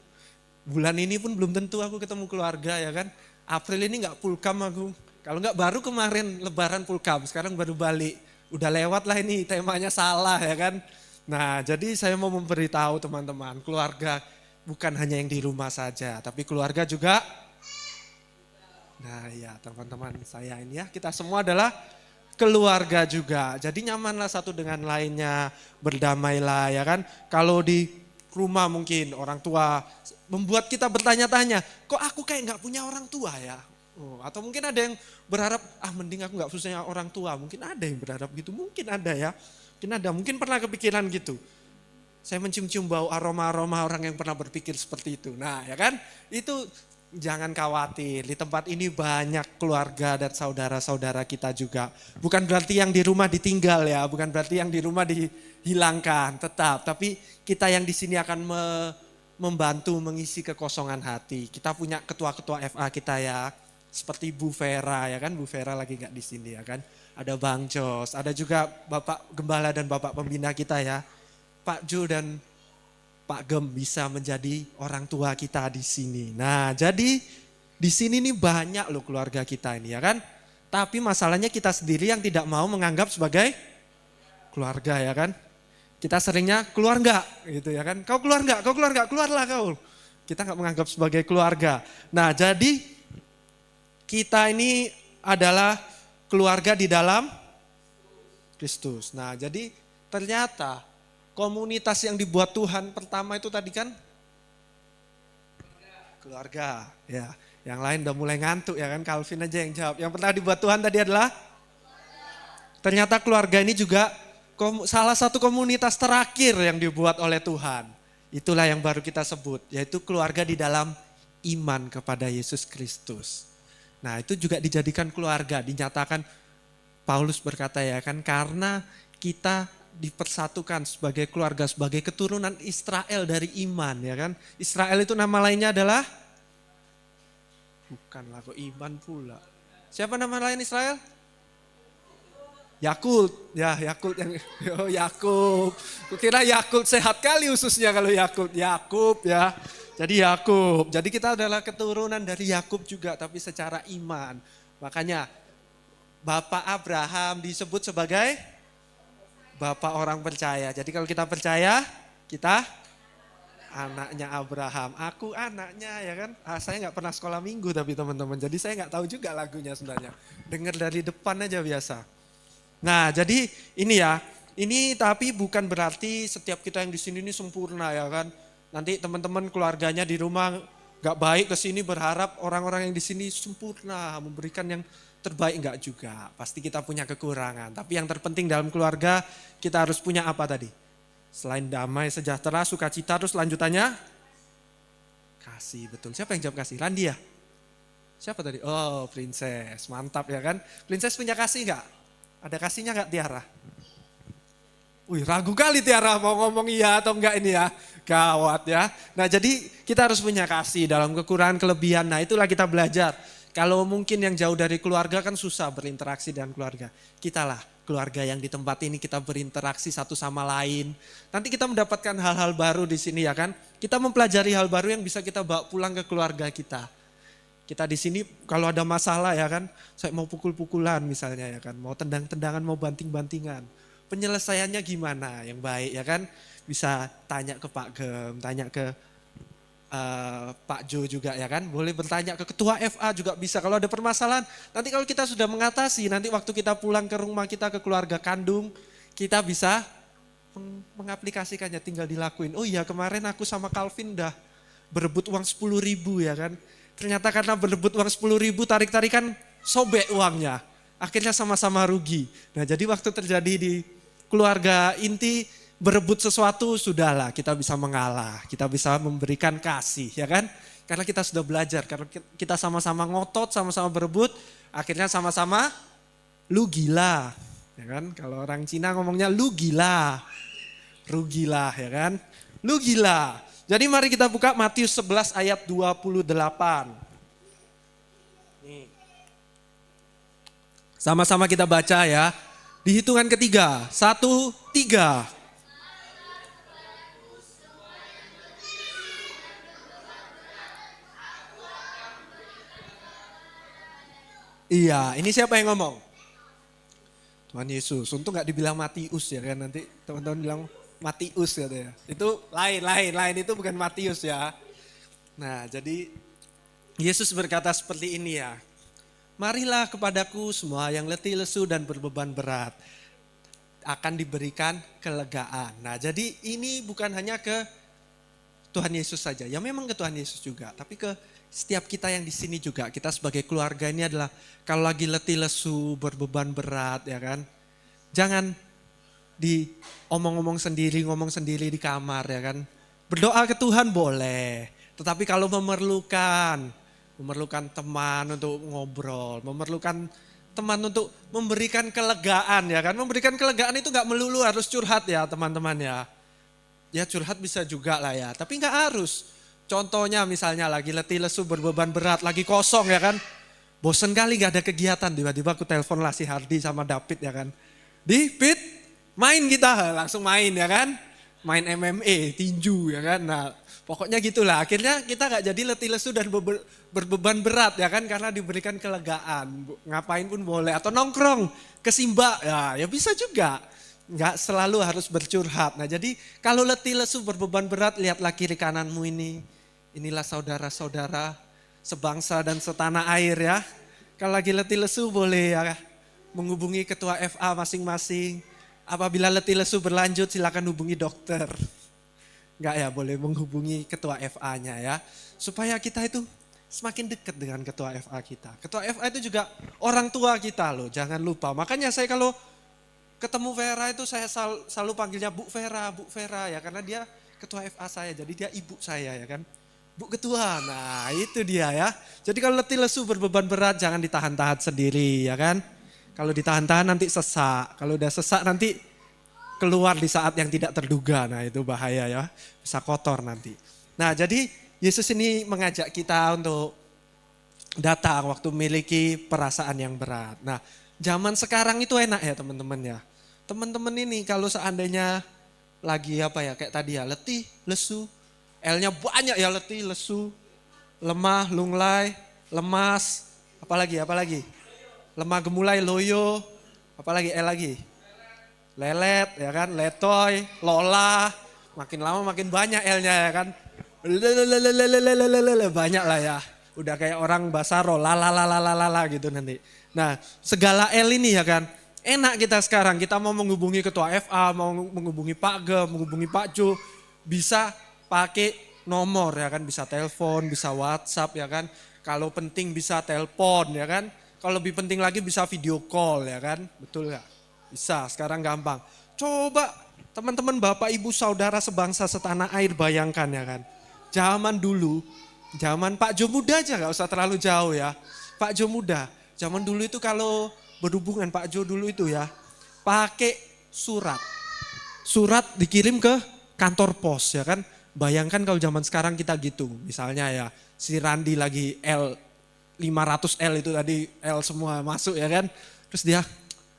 Bulan ini pun belum tentu aku ketemu keluarga ya kan, April ini nggak pulkam aku. Kalau enggak baru kemarin lebaran pulkam, sekarang baru balik. Udah lewat lah ini, temanya salah ya kan. Nah jadi saya mau memberitahu teman-teman, keluarga bukan hanya yang di rumah saja, tapi keluarga juga. Nah ya teman-teman saya ini ya, kita semua adalah keluarga juga. Jadi nyamanlah satu dengan lainnya, berdamailah ya kan. Kalau di rumah mungkin orang tua membuat kita bertanya-tanya, kok aku kayak nggak punya orang tua ya? Oh, atau mungkin ada yang berharap, mending aku gak punya orang tua. Mungkin ada yang berharap gitu, mungkin ada ya. Mungkin pernah kepikiran gitu. Saya mencium-cium bau aroma-aroma orang yang pernah berpikir seperti itu. Nah ya kan, itu jangan khawatir. Di tempat ini banyak keluarga dan saudara-saudara kita juga. Bukan berarti yang di rumah ditinggal ya, bukan berarti yang di rumah dihilangkan, tetap. Tapi kita yang di sini akan membantu mengisi kekosongan hati. Kita punya ketua-ketua FA kita ya. Seperti Bu Vera ya kan, Bu Vera lagi gak di sini ya kan. Ada Bang Jos, ada juga Bapak Gembala dan Bapak Pembina kita ya. Pak Jo dan Pak Gem bisa menjadi orang tua kita di sini. Nah jadi di sini nih banyak loh keluarga kita ini ya kan. Tapi masalahnya kita sendiri yang tidak mau menganggap sebagai keluarga ya kan. Kita seringnya keluar enggak gitu ya kan. Kau keluar enggak, keluarlah kau. Kita enggak menganggap sebagai keluarga. Nah jadi kita ini adalah keluarga di dalam Kristus. Nah jadi ternyata komunitas yang dibuat Tuhan pertama itu tadi kan keluarga. Ya, yang lain udah mulai ngantuk ya kan, Calvin aja yang jawab. Yang pertama dibuat Tuhan tadi adalah ternyata keluarga ini juga salah satu komunitas terakhir yang dibuat oleh Tuhan. Itulah yang baru kita sebut, yaitu keluarga di dalam iman kepada Yesus Kristus. Nah itu juga dijadikan keluarga, dinyatakan Paulus berkata ya kan, karena kita dipersatukan sebagai keluarga, sebagai keturunan Israel dari iman ya kan. Israel itu nama lainnya adalah, bukanlah kok iman pula. Siapa nama lain Israel? Yakult, ya Yakult yang Yakub. Kukira Yakult sehat kali ususnya kalau Yakult. Yakub ya. Jadi Yakub, jadi kita adalah keturunan dari Yakub juga tapi secara iman. Makanya Bapak Abraham disebut sebagai Bapak orang percaya. Jadi kalau kita percaya, kita anaknya Abraham. Aku anaknya ya kan. Saya nggak pernah sekolah minggu tapi teman-teman. Jadi saya nggak tahu juga lagunya sebenarnya. Dengar dari depan aja biasa. Nah jadi ini ya, ini tapi bukan berarti setiap kita yang di sini ini sempurna ya kan. Nanti teman-teman keluarganya di rumah gak baik ke sini berharap orang-orang yang di sini sempurna, memberikan yang terbaik enggak juga. Pasti kita punya kekurangan. Tapi yang terpenting dalam keluarga kita harus punya apa tadi? Selain damai, sejahtera, sukacita, terus lanjutannya kasih. Betul. Siapa yang jawab kasih? Randi ya? Siapa tadi? Oh, Princess. Mantap ya kan? Princess punya kasih enggak? Ada kasihnya enggak Tiara? Wih, ragu kali Tiara mau ngomong iya atau enggak ini ya. Gawat ya. Nah, jadi kita harus punya kasih dalam kekurangan kelebihan. Nah, itulah kita belajar. Kalau mungkin yang jauh dari keluarga kan susah berinteraksi dengan keluarga. Kita lah keluarga yang di tempat ini kita berinteraksi satu sama lain. Nanti kita mendapatkan hal-hal baru di sini ya kan. Kita mempelajari hal baru yang bisa kita bawa pulang ke keluarga kita. Kita di sini kalau ada masalah ya kan, saya mau pukul-pukulan misalnya ya kan, mau tendang-tendangan, mau banting-bantingan. Penyelesaiannya gimana yang baik ya kan? Bisa tanya ke Pak Gem, tanya ke Pak Jo juga ya kan. Boleh bertanya ke ketua FA juga bisa kalau ada permasalahan. Nanti kalau kita sudah mengatasi, nanti waktu kita pulang ke rumah kita, ke keluarga kandung, kita bisa mengaplikasikannya, tinggal dilakuin. Oh iya kemarin aku sama Calvin udah berebut uang 10.000 ya kan. Ternyata karena berebut uang 10.000 tarik-tarikan sobek uangnya. Akhirnya sama-sama rugi. Nah jadi waktu terjadi di keluarga inti berebut sesuatu sudahlah kita bisa mengalah. Kita bisa memberikan kasih ya kan. Karena kita sudah belajar, karena kita sama-sama ngotot, sama-sama berebut. Akhirnya sama-sama lu gila. Ya kan, kalau orang Cina ngomongnya lu gila. Rugilah ya kan. Lu gila. Jadi mari kita buka Matius 11 ayat 28. Nih. Sama-sama kita baca ya. Di hitungan ketiga. 1, 3. Iya, ini siapa yang ngomong? Tuhan Yesus. Untung gak dibilang Matius ya kan. Nanti teman-teman bilang Matius katanya. Itu lain itu bukan Matius ya. Nah jadi Yesus berkata seperti ini ya. Marilah kepadaku semua yang letih lesu dan berbeban berat. Akan diberikan kelegaan. Nah jadi ini bukan hanya ke Tuhan Yesus saja. Ya memang ke Tuhan Yesus juga. Tapi ke setiap kita yang di sini juga. Kita sebagai keluarga ini adalah kalau lagi letih lesu, berbeban berat ya kan. Jangan ngomong sendiri di kamar ya kan. Berdoa ke Tuhan boleh. Tetapi kalau memerlukan teman untuk ngobrol, memerlukan teman untuk memberikan kelegaan ya kan. Memberikan kelegaan itu gak melulu harus curhat ya teman-teman ya. Ya curhat bisa juga lah ya, tapi gak harus. Contohnya misalnya lagi letih lesu, berbeban berat, lagi kosong ya kan. Bosen kali gak ada kegiatan, tiba-tiba aku telepon lah si Hardi sama David ya kan. Pit, main kita, langsung main ya kan. Main MMA, tinju ya kan. Nah pokoknya gitulah. Akhirnya kita gak jadi letih lesu dan berbeban berat ya kan. Karena diberikan kelegaan. Ngapain pun boleh. Atau nongkrong ke Simba. Ya bisa juga. Gak selalu harus bercurhat. Nah jadi kalau letih lesu berbeban berat, lihatlah kiri kananmu ini. Inilah saudara-saudara sebangsa dan setanah air ya. Kalau lagi letih lesu boleh ya menghubungi ketua FA masing-masing. Apabila letih lesu berlanjut silakan hubungi dokter. Enggak ya, boleh menghubungi ketua FA-nya ya. Supaya kita itu semakin dekat dengan ketua FA kita. Ketua FA itu juga orang tua kita loh, jangan lupa. Makanya saya kalau ketemu Vera itu saya selalu panggilnya Bu Vera ya. Karena dia ketua FA saya, jadi dia ibu saya ya kan. Bu Ketua, nah itu dia ya. Jadi kalau letih lesu berbeban berat jangan ditahan-tahan sendiri ya kan. Kalau ditahan-tahan nanti sesak. Kalau udah sesak nanti keluar di saat yang tidak terduga. Nah itu bahaya ya. Bisa kotor nanti. Nah jadi Yesus ini mengajak kita untuk datang waktu memiliki perasaan yang berat. Nah zaman sekarang itu enak ya teman-teman ya. Teman-teman ini kalau seandainya lagi apa ya kayak tadi ya letih, lesu. L-nya banyak ya letih, lesu, lemah, lunglai, lemas. Apalagi? Lemah gemulai, loyo, apalagi L lagi? Lelet ya kan, letoy, lola, makin lama makin banyak L-nya ya kan. Banyak lah ya, udah kayak orang basaro, lala gitu nanti. Nah segala L ini ya kan, enak kita sekarang, kita mau menghubungi ketua FA, mau menghubungi Pak Gem, menghubungi Pak Jo, bisa pakai nomor ya kan, bisa telepon, bisa WhatsApp ya kan. Kalau penting bisa telepon ya kan. Kalau lebih penting lagi bisa video call ya kan, betul nggak? Bisa, sekarang gampang. Coba teman-teman Bapak Ibu Saudara sebangsa setanah air bayangkan ya kan. Zaman dulu, zaman Pak Jo muda aja nggak usah terlalu jauh ya. Pak Jo muda, zaman dulu itu kalau berhubungan Pak Jo dulu itu ya, pakai surat. Surat dikirim ke kantor pos ya kan. Bayangkan kalau zaman sekarang kita gitu, misalnya ya si Randi lagi L 500L itu tadi L semua masuk ya kan. Terus dia,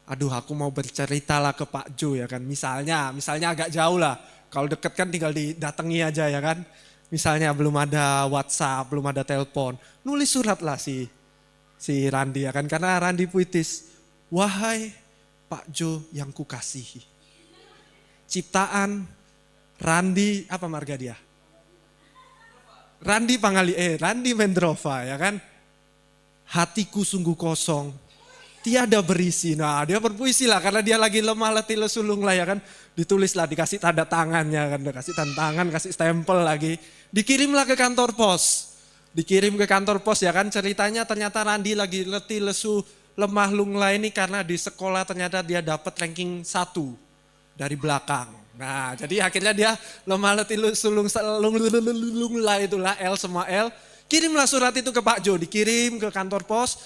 aduh aku mau bercerita lah ke Pak Jo ya kan. Misalnya agak jauh lah. Kalau deket kan tinggal didatangi aja ya kan. Misalnya belum ada WhatsApp, belum ada telepon. Nulis surat lah si Randi ya kan. Karena Randi puitis. Wahai Pak Jo yang kukasihi. Ciptaan Randi, apa marga dia? Randi Mendrova ya kan. Hatiku sungguh kosong, tiada berisi. Nah dia berpuisi lah karena dia lagi lemah letih lesulung lah ya kan. Ditulis lah, dikasih tanda tangannya kan, dikasih tanda tangan, kasih stempel lagi. Dikirimlah ke kantor pos. Dikirim ke kantor pos ya kan, ceritanya ternyata Randi lagi letih lesu, lemah lunglai ini karena di sekolah ternyata dia dapat ranking 1 dari belakang. Nah jadi akhirnya dia lemah letih lesulung lunglai itulah L semua L. Kirimlah surat itu ke Pak Jo, dikirim ke kantor pos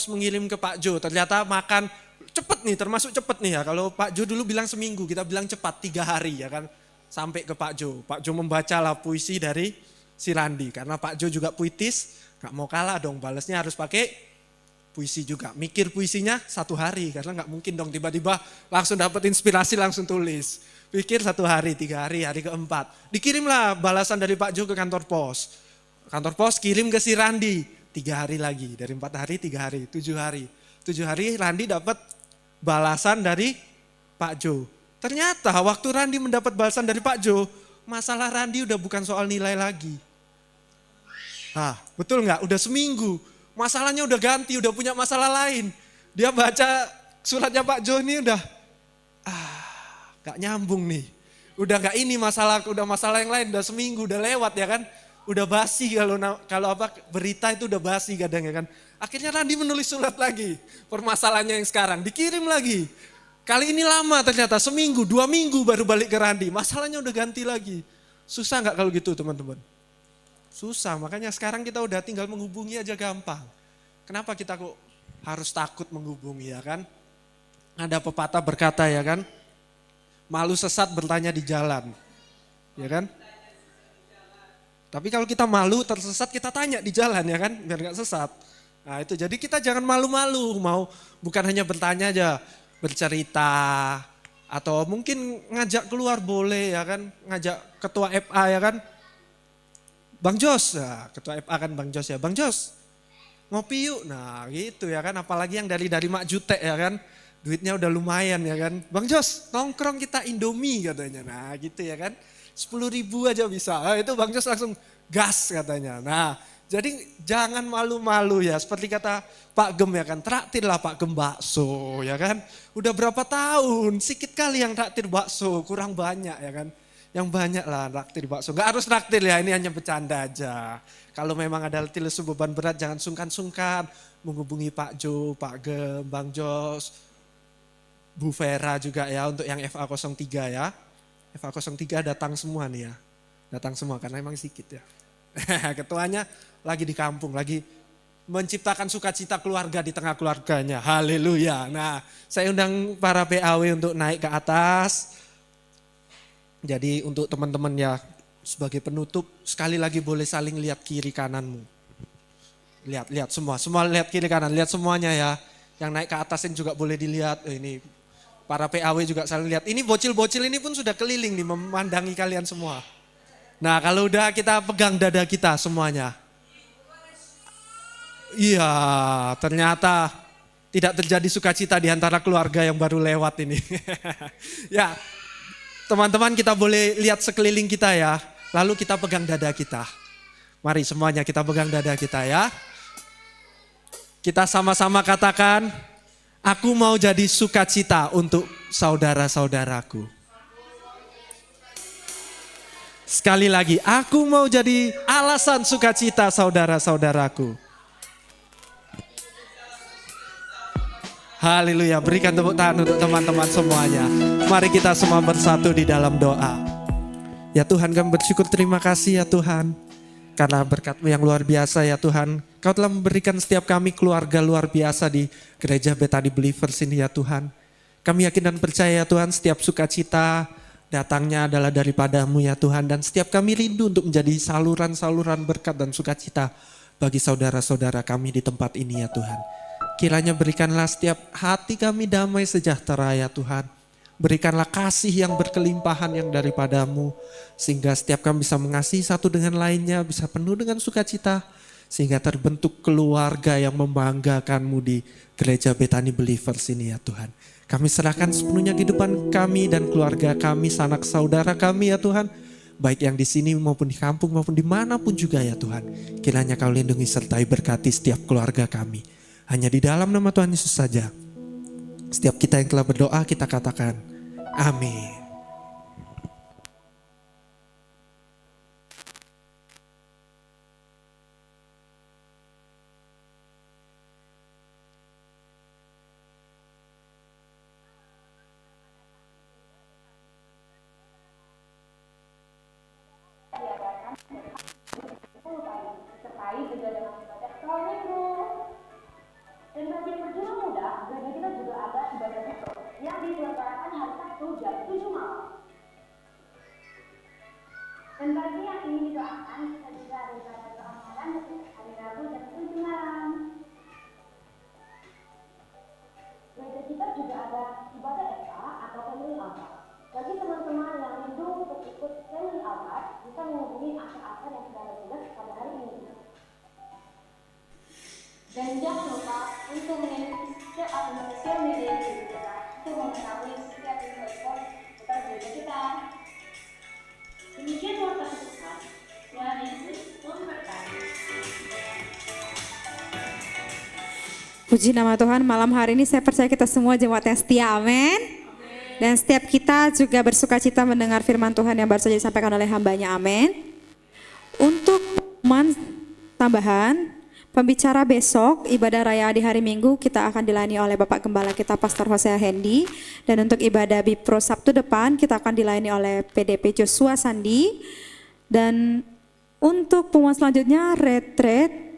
mengirim ke Pak Jo. Ternyata makan cepet nih, termasuk cepet nih ya. Kalau Pak Jo dulu bilang seminggu, kita bilang cepat 3 hari ya kan. Sampai ke Pak Jo. Pak Jo membacalah puisi dari si Randi. Karena Pak Jo juga puitis, gak mau kalah dong, balesnya harus pakai puisi juga. Mikir puisinya 1 hari, karena gak mungkin dong tiba-tiba langsung dapat inspirasi langsung tulis. Pikir 1 hari, 3 hari, hari keempat. Dikirimlah balasan dari Pak Jo ke kantor pos. Kantor pos kirim ke si Randi 3 hari lagi, dari 4 hari, 3 hari, 7 hari. 7 hari Randi dapat balasan dari Pak Jo. Ternyata waktu Randi mendapat balasan dari Pak Jo, masalah Randi udah bukan soal nilai lagi. Ah, betul nggak? Udah seminggu, masalahnya udah ganti, udah punya masalah lain. Dia baca suratnya Pak Jo ini udah, gak nyambung nih. Udah gak ini masalah, udah masalah yang lain, udah seminggu, udah lewat ya kan. Udah basi kalau apa berita itu udah basi kadang ya kan. Akhirnya Randi menulis surat lagi permasalahannya yang sekarang. Dikirim lagi. Kali ini lama ternyata seminggu, 2 minggu baru balik ke Randi. Masalahnya udah ganti lagi. Susah gak kalau gitu teman-teman? Susah, makanya sekarang kita udah tinggal menghubungi aja gampang. Kenapa kita kok harus takut menghubungi ya kan? Ada pepatah berkata ya kan. Malu sesat bertanya di jalan. Ya kan? Tapi kalau kita malu tersesat kita tanya di jalan ya kan, biar gak sesat. Nah itu jadi kita jangan malu-malu, bukan hanya bertanya aja, bercerita. Atau mungkin ngajak keluar boleh ya kan, ngajak ketua FA ya kan. Bang Jos, nah, ketua FA kan Bang Jos ya, Bang Jos ngopi yuk. Nah gitu ya kan, apalagi yang dari Mak Jute ya kan, duitnya udah lumayan ya kan. Bang Jos nongkrong kita Indomie katanya, nah gitu ya kan. 10.000 aja bisa, itu Bang Jos langsung gas katanya. Nah jadi jangan malu-malu ya, seperti kata Pak Gem ya kan, traktirlah Pak Gem bakso ya kan. Udah berapa tahun, sikit kali yang traktir bakso, kurang banyak ya kan. Yang banyak lah traktir bakso, gak harus traktir ya, ini hanya bercanda aja. Kalau memang ada letih lesu beban berat jangan sungkan-sungkan menghubungi Pak Jo, Pak Gem, Bang Jos, Bu Vera juga ya untuk yang FA03 ya. FA03 datang semua nih ya, datang semua karena emang sedikit ya. Ketuanya lagi di kampung, lagi menciptakan sukacita keluarga di tengah keluarganya, haleluya. Nah saya undang para PAW untuk naik ke atas. Jadi untuk teman-teman ya sebagai penutup, sekali lagi boleh saling lihat kiri kananmu. Lihat semua lihat kiri kanan, lihat semuanya ya. Yang naik ke atas ini juga boleh dilihat, ini para PAW juga saling lihat. Ini bocil-bocil ini pun sudah keliling nih memandangi kalian semua. Nah kalau udah kita pegang dada kita semuanya. Iya ternyata tidak terjadi sukacita di antara keluarga yang baru lewat ini. Ya teman-teman kita boleh lihat sekeliling kita ya. Lalu kita pegang dada kita. Mari semuanya kita pegang dada kita ya. Kita sama-sama katakan, aku mau jadi sukacita untuk saudara-saudaraku. Sekali lagi, aku mau jadi alasan sukacita saudara-saudaraku. Haleluya, berikan tepuk tangan untuk teman-teman semuanya. Mari kita semua bersatu di dalam doa. Ya Tuhan, kami bersyukur, terima kasih ya Tuhan. Karena berkat-Mu yang luar biasa ya Tuhan. Kau telah memberikan setiap kami keluarga luar biasa di Gereja Bethany Believers ini ya Tuhan. Kami yakin dan percaya ya Tuhan, setiap sukacita datangnya adalah daripada-Mu ya Tuhan. Dan setiap kami rindu untuk menjadi saluran-saluran berkat dan sukacita bagi saudara-saudara kami di tempat ini ya Tuhan. Kiranya berikanlah setiap hati kami damai sejahtera ya Tuhan. Berikanlah kasih yang berkelimpahan yang daripada-Mu. Sehingga setiap kami bisa mengasihi satu dengan lainnya, bisa penuh dengan sukacita. Sehingga terbentuk keluarga yang membanggakan-Mu di Gereja Bethany Believers ini ya Tuhan. Kami serahkan sepenuhnya kehidupan kami dan keluarga kami, sanak saudara kami ya Tuhan. Baik yang di sini maupun di kampung maupun dimanapun juga ya Tuhan. Kiranya Kau lindungi sertai berkati setiap keluarga kami. Hanya di dalam nama Tuhan Yesus saja. Setiap kita yang telah berdoa kita katakan amin. Sertai juga dengan ibadah sekolah minggu. Dan bagi yang berjumlah muda, gereja kita juga ada ibadah khusus yang diselenggarakan hari Sabtu jam 7 malam. Dan bagi yang ingin didoakan, kita juga ada ibadah keamanan hari Rabu jam 7 malam. Gereja kita juga ada ibadah eka atau family altar. Bagi teman-teman yang rindu untuk ikut family altar, bisa menghubungi akar-akar yang sudah bertugas pada hari ini. Dan jangan lupa untuk mengikuti setiap akun sosial media kita untuk mengetahui setiap info seputar gereja kita. Demikian warta Tuhan. Tuhan Yesus memberkati. Puji nama Tuhan, malam hari ini saya percaya kita semua jemaat yang setia, amin. Dan setiap kita juga bersuka cita mendengar firman Tuhan yang baru saja disampaikan oleh hambanya, amin. Untuk tambahan, pembicara besok, ibadah raya di hari Minggu kita akan dilayani oleh Bapak Gembala kita Pastor Hosea Hendy. Dan untuk ibadah Bipro Sabtu depan kita akan dilayani oleh PDP Joshua Sandi. Dan untuk pengumuman selanjutnya retreat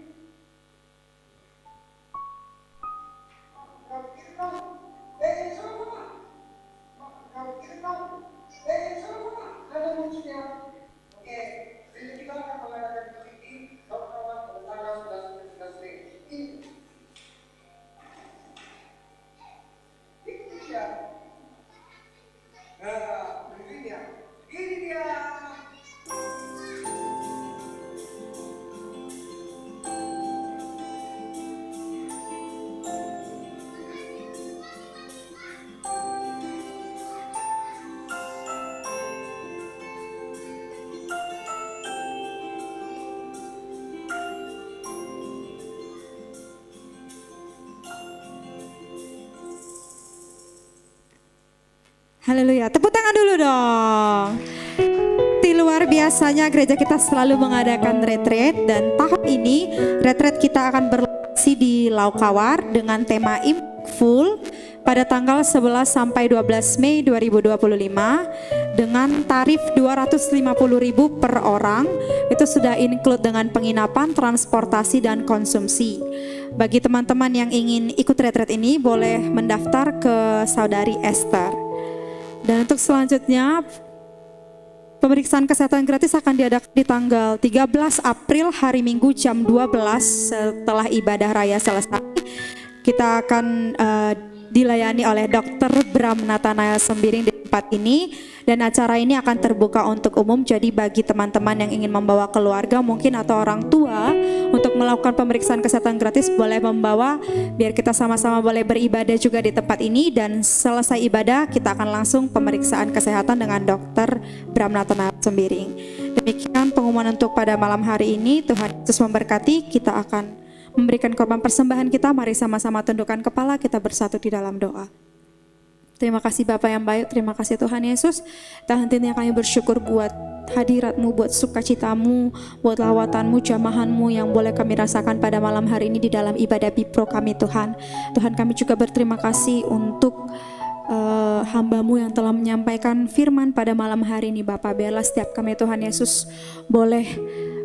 haleluya, tepuk tangan dulu dong. Di luar biasanya gereja kita selalu mengadakan retreat dan tahun ini retreat kita akan berlokasi di Laukawar dengan tema Impactful pada tanggal 11 sampai 12 Mei 2025 dengan tarif 250.000 per orang. Itu sudah include dengan penginapan, transportasi dan konsumsi. Bagi teman-teman yang ingin ikut retreat ini boleh mendaftar ke Saudari Esther. Dan untuk selanjutnya, pemeriksaan kesehatan gratis akan diadakan di tanggal 13 April hari Minggu jam 12 setelah ibadah raya selesai. Kita akan dilayani oleh Dr. Bram Nathanael Sembiring di tempat ini. Dan acara ini akan terbuka untuk umum, jadi bagi teman-teman yang ingin membawa keluarga mungkin atau orang tua untuk melakukan pemeriksaan kesehatan gratis boleh membawa, biar kita sama-sama boleh beribadah juga di tempat ini. Dan selesai ibadah kita akan langsung pemeriksaan kesehatan dengan Dr. Bram Nathanael Sembiring. Demikian pengumuman untuk pada malam hari ini. Tuhan Yesus memberkati. Kita akan memberikan korban persembahan kita. Mari sama-sama tundukkan kepala, kita bersatu di dalam doa. Terima kasih Bapak yang baik, terima kasih Tuhan Yesus. Tak hentinya kami bersyukur buat buat hadirat-Mu, buat sukacitamu, buat lawatanmu, jamahanmu yang boleh kami rasakan pada malam hari ini di dalam ibadah Bipro kami Tuhan. Tuhan, kami juga berterima kasih untuk hamba-Mu yang telah menyampaikan firman pada malam hari ini Bapa. Biarlah setiap kami Tuhan Yesus boleh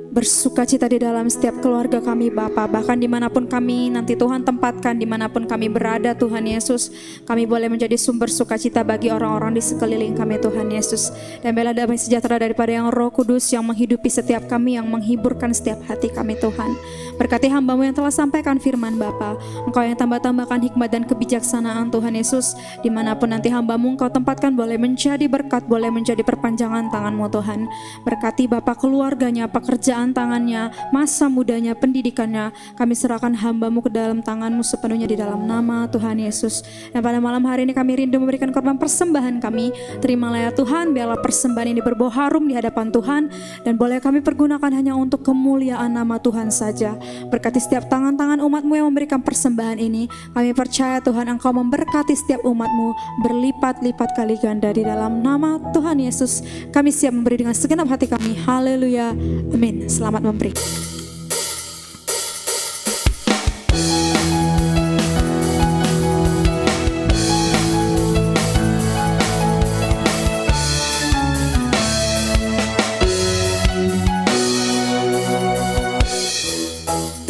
bersukacita di dalam setiap keluarga kami Bapa. Bahkan dimanapun kami nanti Tuhan tempatkan, dimanapun kami berada Tuhan Yesus, kami boleh menjadi sumber sukacita bagi orang-orang di sekeliling kami Tuhan Yesus. Dan biarlah damai sejahtera daripada yang Roh Kudus yang menghidupi setiap kami, yang menghiburkan setiap hati kami Tuhan. Berkati hamba-Mu yang telah sampaikan firman Bapa. Engkau yang tambah-tambahkan hikmat dan kebijaksanaan Tuhan Yesus. Dimanapun nanti hamba-Mu Engkau tempatkan boleh menjadi berkat, boleh menjadi perpanjangan tangan-Mu Tuhan. Berkati Bapa keluarganya, pekerjaan tangannya, masa mudanya, pendidikannya. Kami serahkan hamba-Mu ke dalam tangan-Mu sepenuhnya di dalam nama Tuhan Yesus. Dan pada malam hari ini kami rindu memberikan korban persembahan kami. Terimalah ya Tuhan, biarlah persembahan ini berbau harum di hadapan Tuhan. Dan boleh kami pergunakan hanya untuk kemuliaan nama Tuhan saja. Berkati setiap tangan-tangan umat-Mu yang memberikan persembahan ini. Kami percaya Tuhan Engkau memberkati setiap umat-Mu berlipat-lipat kali ganda di dalam nama Tuhan Yesus. Kami siap memberi dengan segenap hati kami. Haleluya. Amin. Selamat memberi.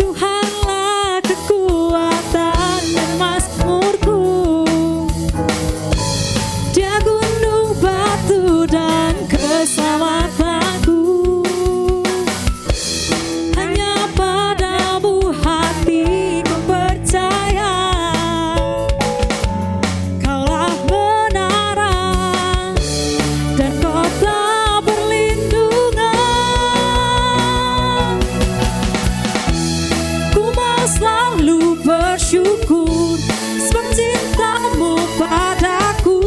Tuhanlah kekuatan dan mazmurku, Dia gunung batu dan keselamatanku. Hanya padamu hatiku percaya, Kaulah menara dan kota perlindungan. Ku mau selalu bersyukur sebab cinta-Mu padaku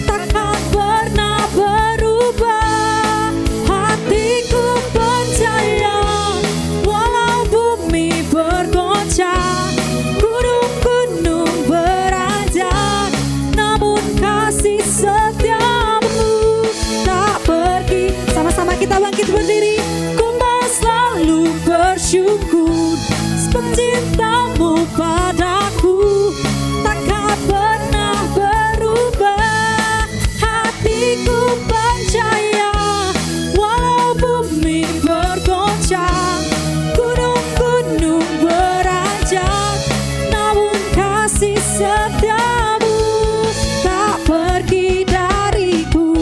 takkan pernah berubah. Hatiku percaya walau bumi bergoncang, gunung-gunung beranjak, namun kasih setiamu tak pergi. Sama-sama kita bangkit berdiri. Ku mau selalu bersyukur sebab cinta-Mu padaku takkan pernah berubah. Hatiku percaya walau bumi bergoncang, gunung-gunung beranjak, namun kasih setiamu tak pergi dariku.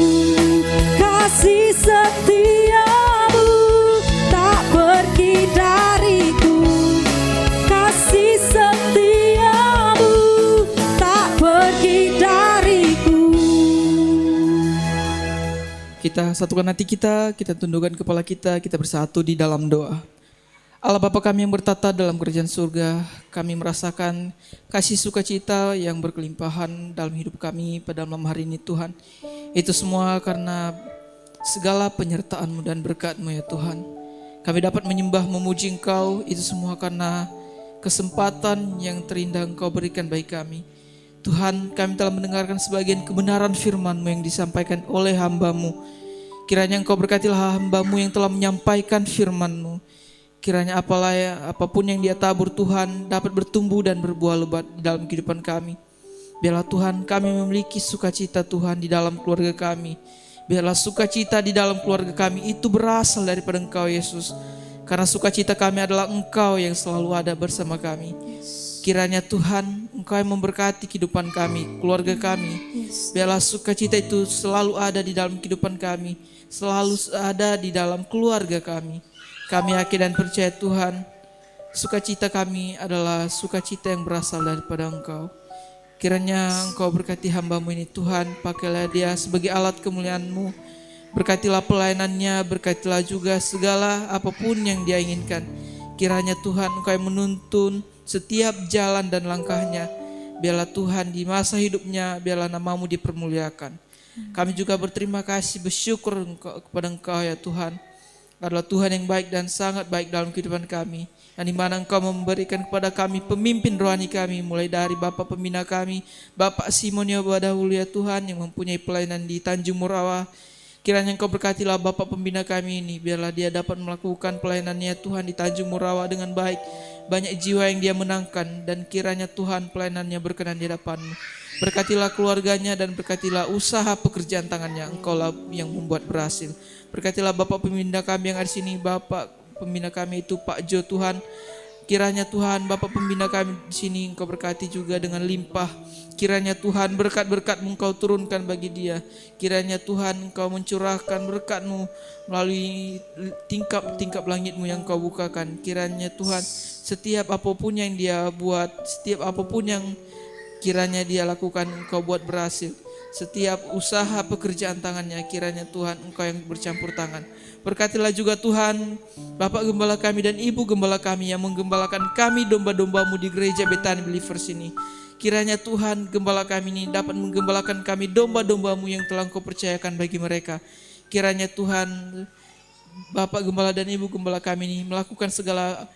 Kasih setiamu tak pergi dariku. Kasih setiamu tak pergi dariku. Kita satukan hati kita tundukkan kepala kita bersatu di dalam doa. Allah Bapa kami yang bertata dalam kerajaan surga, kami merasakan kasih sukacita yang berkelimpahan dalam hidup kami pada malam hari ini Tuhan. Itu semua karena segala penyertaan-Mu dan berkat-Mu ya Tuhan. Kami dapat menyembah memuji Engkau, itu semua karena kesempatan yang terindah Engkau berikan bagi kami. Tuhan, kami telah mendengarkan sebagian kebenaran firman-Mu yang disampaikan oleh hamba-Mu. Kiranya Engkau berkatilah hamba-Mu yang telah menyampaikan firman-Mu. Kiranya apapun yang dia tabur Tuhan dapat bertumbuh dan berbuah lebat di dalam kehidupan kami. Biarlah Tuhan kami memiliki sukacita Tuhan di dalam keluarga kami. Biarlah sukacita di dalam keluarga kami itu berasal daripada Engkau Yesus. Karena sukacita kami adalah Engkau yang selalu ada bersama kami. Kiranya Tuhan Engkau yang memberkati kehidupan kami, keluarga kami. Biarlah sukacita itu selalu ada di dalam kehidupan kami, selalu ada di dalam keluarga kami. Kami yakin dan percaya Tuhan, sukacita kami adalah sukacita yang berasal daripada Engkau. Kiranya Engkau berkati hamba-Mu ini Tuhan, pakailah dia sebagai alat kemuliaan-Mu. Berkatilah pelayanannya, berkatilah juga segala apapun yang dia inginkan. Kiranya Tuhan Engkau yang menuntun setiap jalan dan langkahnya. Biarlah Tuhan di masa hidupnya, biarlah nama-Mu dipermuliakan. Kami juga berterima kasih, bersyukur kepada Engkau ya Tuhan. Adalah Tuhan yang baik dan sangat baik dalam kehidupan kami. Yang dimana Engkau memberikan kepada kami pemimpin rohani kami, mulai dari Bapak Pembina kami, Bapak Simon ya dahulu ya Tuhan, yang mempunyai pelayanan di Tanjung Morawa. Kiranya Engkau berkatilah Bapak pembina kami ini, biarlah dia dapat melakukan pelayanannya Tuhan di Tanjung Murawa dengan baik. Banyak jiwa yang dia menangkan, dan kiranya Tuhan pelayanannya berkenan di hadapan-Mu. Berkatilah keluarganya dan berkatilah usaha pekerjaan tangannya, Engkaulah yang membuat berhasil. Berkatilah Bapak pembina kami yang ada di sini, Bapak pembina kami itu Pak Jo Tuhan. Kiranya Tuhan Bapak pembina kami di sini Engkau berkati juga dengan limpah. Kiranya Tuhan berkat-berkat-Mu Engkau turunkan bagi dia. Kiranya Tuhan Engkau mencurahkan berkat-Mu melalui tingkap-tingkap langit-Mu yang Engkau bukakan. Kiranya Tuhan setiap apapun yang dia buat, setiap apapun yang kiranya dia lakukan, Engkau buat berhasil. Setiap usaha pekerjaan tangannya, kiranya Tuhan Engkau yang bercampur tangan. Berkatilah juga Tuhan Bapak Gembala kami dan Ibu Gembala kami yang menggembalakan kami domba-domba-Mu di gereja Bethany Believers ini. Kiranya Tuhan Gembala kami ini dapat menggembalakan kami domba-domba-Mu yang telah Engkau percayakan bagi mereka. Kiranya Tuhan Bapak Gembala dan Ibu Gembala kami ini melakukan segala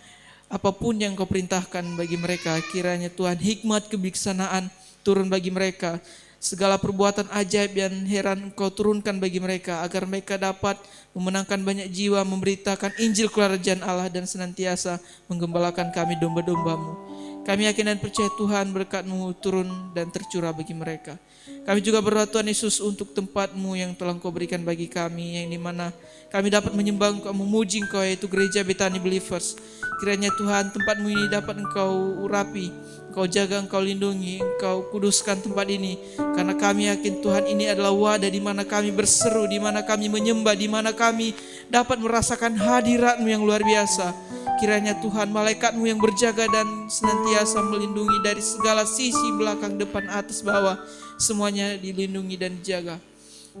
apapun yang Kau perintahkan bagi mereka. Kiranya Tuhan hikmat kebijaksanaan turun bagi mereka. Segala perbuatan ajaib dan heran Engkau turunkan bagi mereka, agar mereka dapat memenangkan banyak jiwa, memberitakan Injil Kerajaan Allah dan senantiasa menggembalakan kami domba-domba-Mu. Kami yakin dan percaya Tuhan berkat-Mu turun dan tercurah bagi mereka. Kami juga berdoa Tuhan Yesus untuk tempat-Mu yang telah Engkau berikan bagi kami, yang dimana kami dapat menyembah Engkau, memuji Engkau, yaitu gereja Bethany Believers. Kiranya Tuhan tempat-Mu ini dapat Engkau urapi, Engkau jaga, Engkau lindungi, Engkau kuduskan tempat ini. Karena kami yakin Tuhan ini adalah wadah di mana kami berseru, di mana kami menyembah, di mana kami dapat merasakan hadirat-Mu yang luar biasa. Kiranya Tuhan malaikat-Mu yang berjaga dan senantiasa melindungi dari segala sisi, belakang, depan, atas, bawah. Semuanya dilindungi dan dijaga.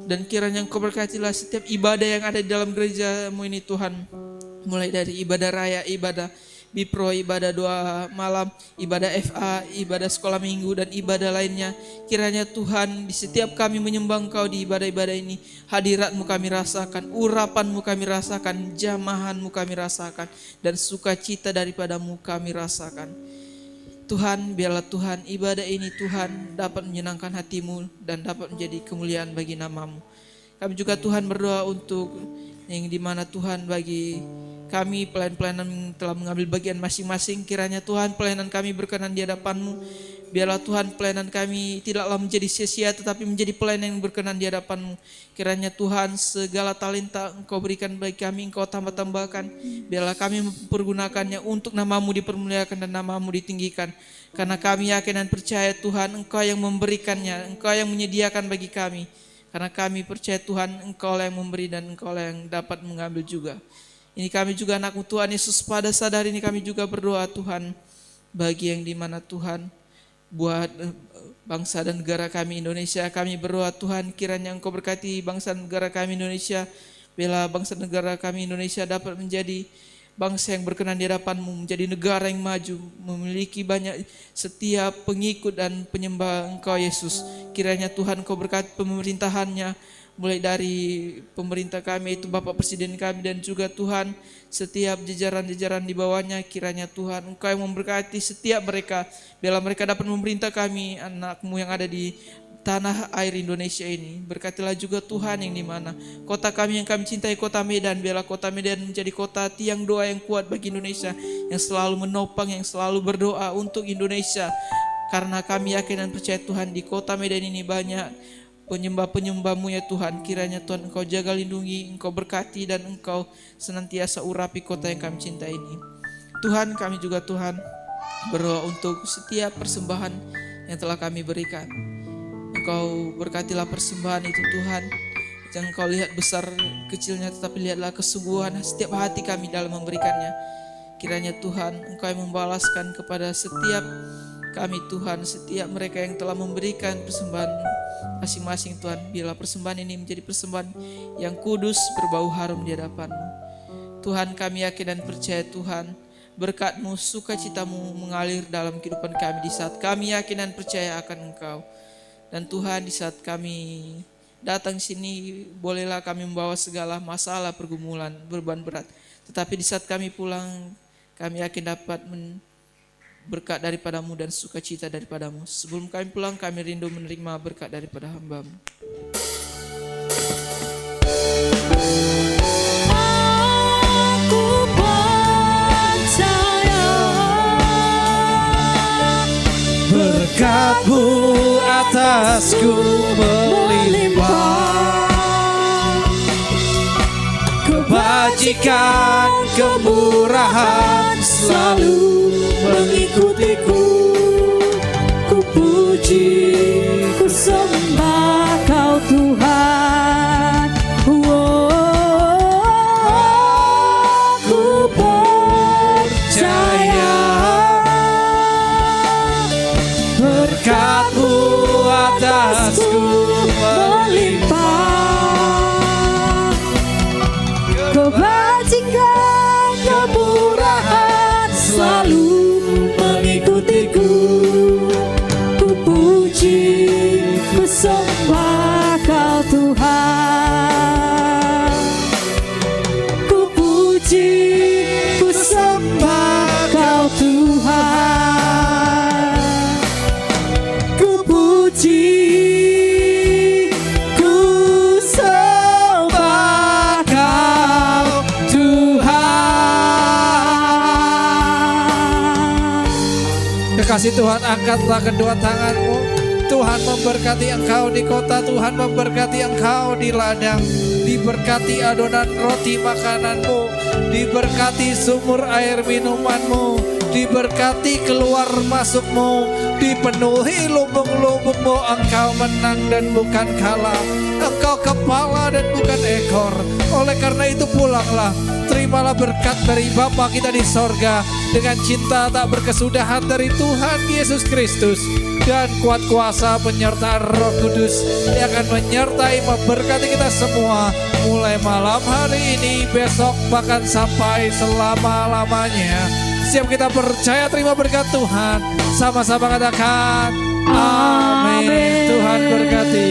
Dan kiranya Engkau berkatilah setiap ibadah yang ada di dalam gereja-Mu ini Tuhan. Mulai dari ibadah raya, ibadah Bipro, ibadah doa malam, ibadah FA, ibadah sekolah minggu, dan ibadah lainnya. Kiranya Tuhan di setiap kami menyembah Engkau di ibadah-ibadah ini, hadirat-Mu kami rasakan, urapan-Mu kami rasakan, jamahan-Mu kami rasakan, dan sukacita daripada-Mu kami rasakan. Tuhan, biarlah Tuhan ibadah ini Tuhan dapat menyenangkan hati-Mu dan dapat menjadi kemuliaan bagi nama-Mu. Kami juga Tuhan berdoa untuk yang dimana Tuhan bagi kami pelayan-pelayanan yang telah mengambil bagian masing-masing. Kiranya Tuhan pelayanan kami berkenan di hadapan-Mu. Biarlah Tuhan pelayanan kami tidaklah menjadi sia-sia, tetapi menjadi pelayanan yang berkenan di hadapan-Mu. Kiranya Tuhan segala talenta Engkau berikan bagi kami, Engkau tambah-tambahkan. Biarlah kami mempergunakannya untuk nama-Mu dipermuliakan dan nama-Mu ditinggikan. Karena kami yakin dan percaya Tuhan Engkau yang memberikannya, Engkau yang menyediakan bagi kami. Karena kami percaya Tuhan Engkau yang memberi dan Engkau yang dapat mengambil juga. Ini kami juga anak-Mu Tuhan Yesus, pada sadar ini kami juga berdoa Tuhan bagi yang dimana Tuhan buat bangsa dan negara kami Indonesia. Kami berdoa Tuhan kiranya Engkau berkati bangsa dan negara kami Indonesia. Bila bangsa dan negara kami Indonesia dapat menjadi bangsa yang berkenan di hadapan-Mu, menjadi negara yang maju, memiliki banyak setiap pengikut dan penyembah Engkau Yesus. Kiranya Tuhan Engkau berkati pemerintahannya, mulai dari pemerintah kami itu Bapak Presiden kami dan juga Tuhan setiap jajaran-jajaran di bawahnya. Kiranya Tuhan Engkau yang memberkati setiap mereka, biarlah mereka dapat memerintah kami anak-Mu yang ada di tanah air Indonesia ini. Berkatilah juga Tuhan yang dimana kota kami yang kami cintai, kota Medan. Biarlah kota Medan menjadi kota tiang doa yang kuat bagi Indonesia, yang selalu menopang, yang selalu berdoa untuk Indonesia. Karena kami yakin dan percaya Tuhan di kota Medan ini banyak penyembah-penyembah-Mu ya Tuhan. Kiranya Tuhan Engkau jaga lindungi, Engkau berkati dan Engkau senantiasa urapi kota yang kami cintai ini. Tuhan, kami juga Tuhan berdoa untuk setiap persembahan yang telah kami berikan. Engkau berkatilah persembahan itu Tuhan. Jangan Engkau lihat besar kecilnya, tetapi lihatlah kesungguhan setiap hati kami dalam memberikannya. Kiranya Tuhan Engkau yang membalaskan kepada setiap kami Tuhan, setiap mereka yang telah memberikan persembahan masing-masing Tuhan. Biarlah persembahan ini menjadi persembahan yang kudus, berbau harum di hadapan-Mu. Tuhan, kami yakin dan percaya Tuhan berkat-Mu, sukacita-Mu mengalir dalam kehidupan kami di saat kami yakin dan percaya akan Engkau. Dan Tuhan, di saat kami datang sini, bolehlah kami membawa segala masalah, pergumulan, beban berat. Tetapi di saat kami pulang, kami yakin dapat berkat daripada-Mu dan sukacita daripada-Mu. Sebelum kami pulang, kami rindu menerima berkat daripada hamba-Mu. Berkat-Mu atasku melimpah, kebajikan, kemurahan selalu mengikutiku. Ku puji, ku sembah Kau Tuhan. Ku percaya Berkat-Mu atasku melimpah, kebajikan, kemurahan selalu mengikutiku. Ku puji, ku sembah Kau Tuhan. Ku puji, ku sembah Kau Tuhan. Ku puji, ku sembah Kau Tuhan. Kekasih Tuhan, angkatlah kedua tanganmu. Tuhan memberkati engkau di kota, Tuhan memberkati engkau di ladang. Diberkati adonan roti makananmu, diberkati sumur air minumanmu, diberkati keluar masukmu, dipenuhi lubung-lubungmu. Engkau menang dan bukan kalah, engkau kepala dan bukan ekor. Oleh karena itu pulanglah, terimalah berkat dari Bapa kita di sorga, dengan cinta tak berkesudahan dari Tuhan Yesus Kristus, dan kuat kuasa penyertaan Roh Kudus yang akan menyertai memberkati kita semua, mulai malam hari ini, besok, bahkan sampai selama-lamanya. Siap kita percaya terima berkat Tuhan, sama-sama katakan amin. Tuhan berkati.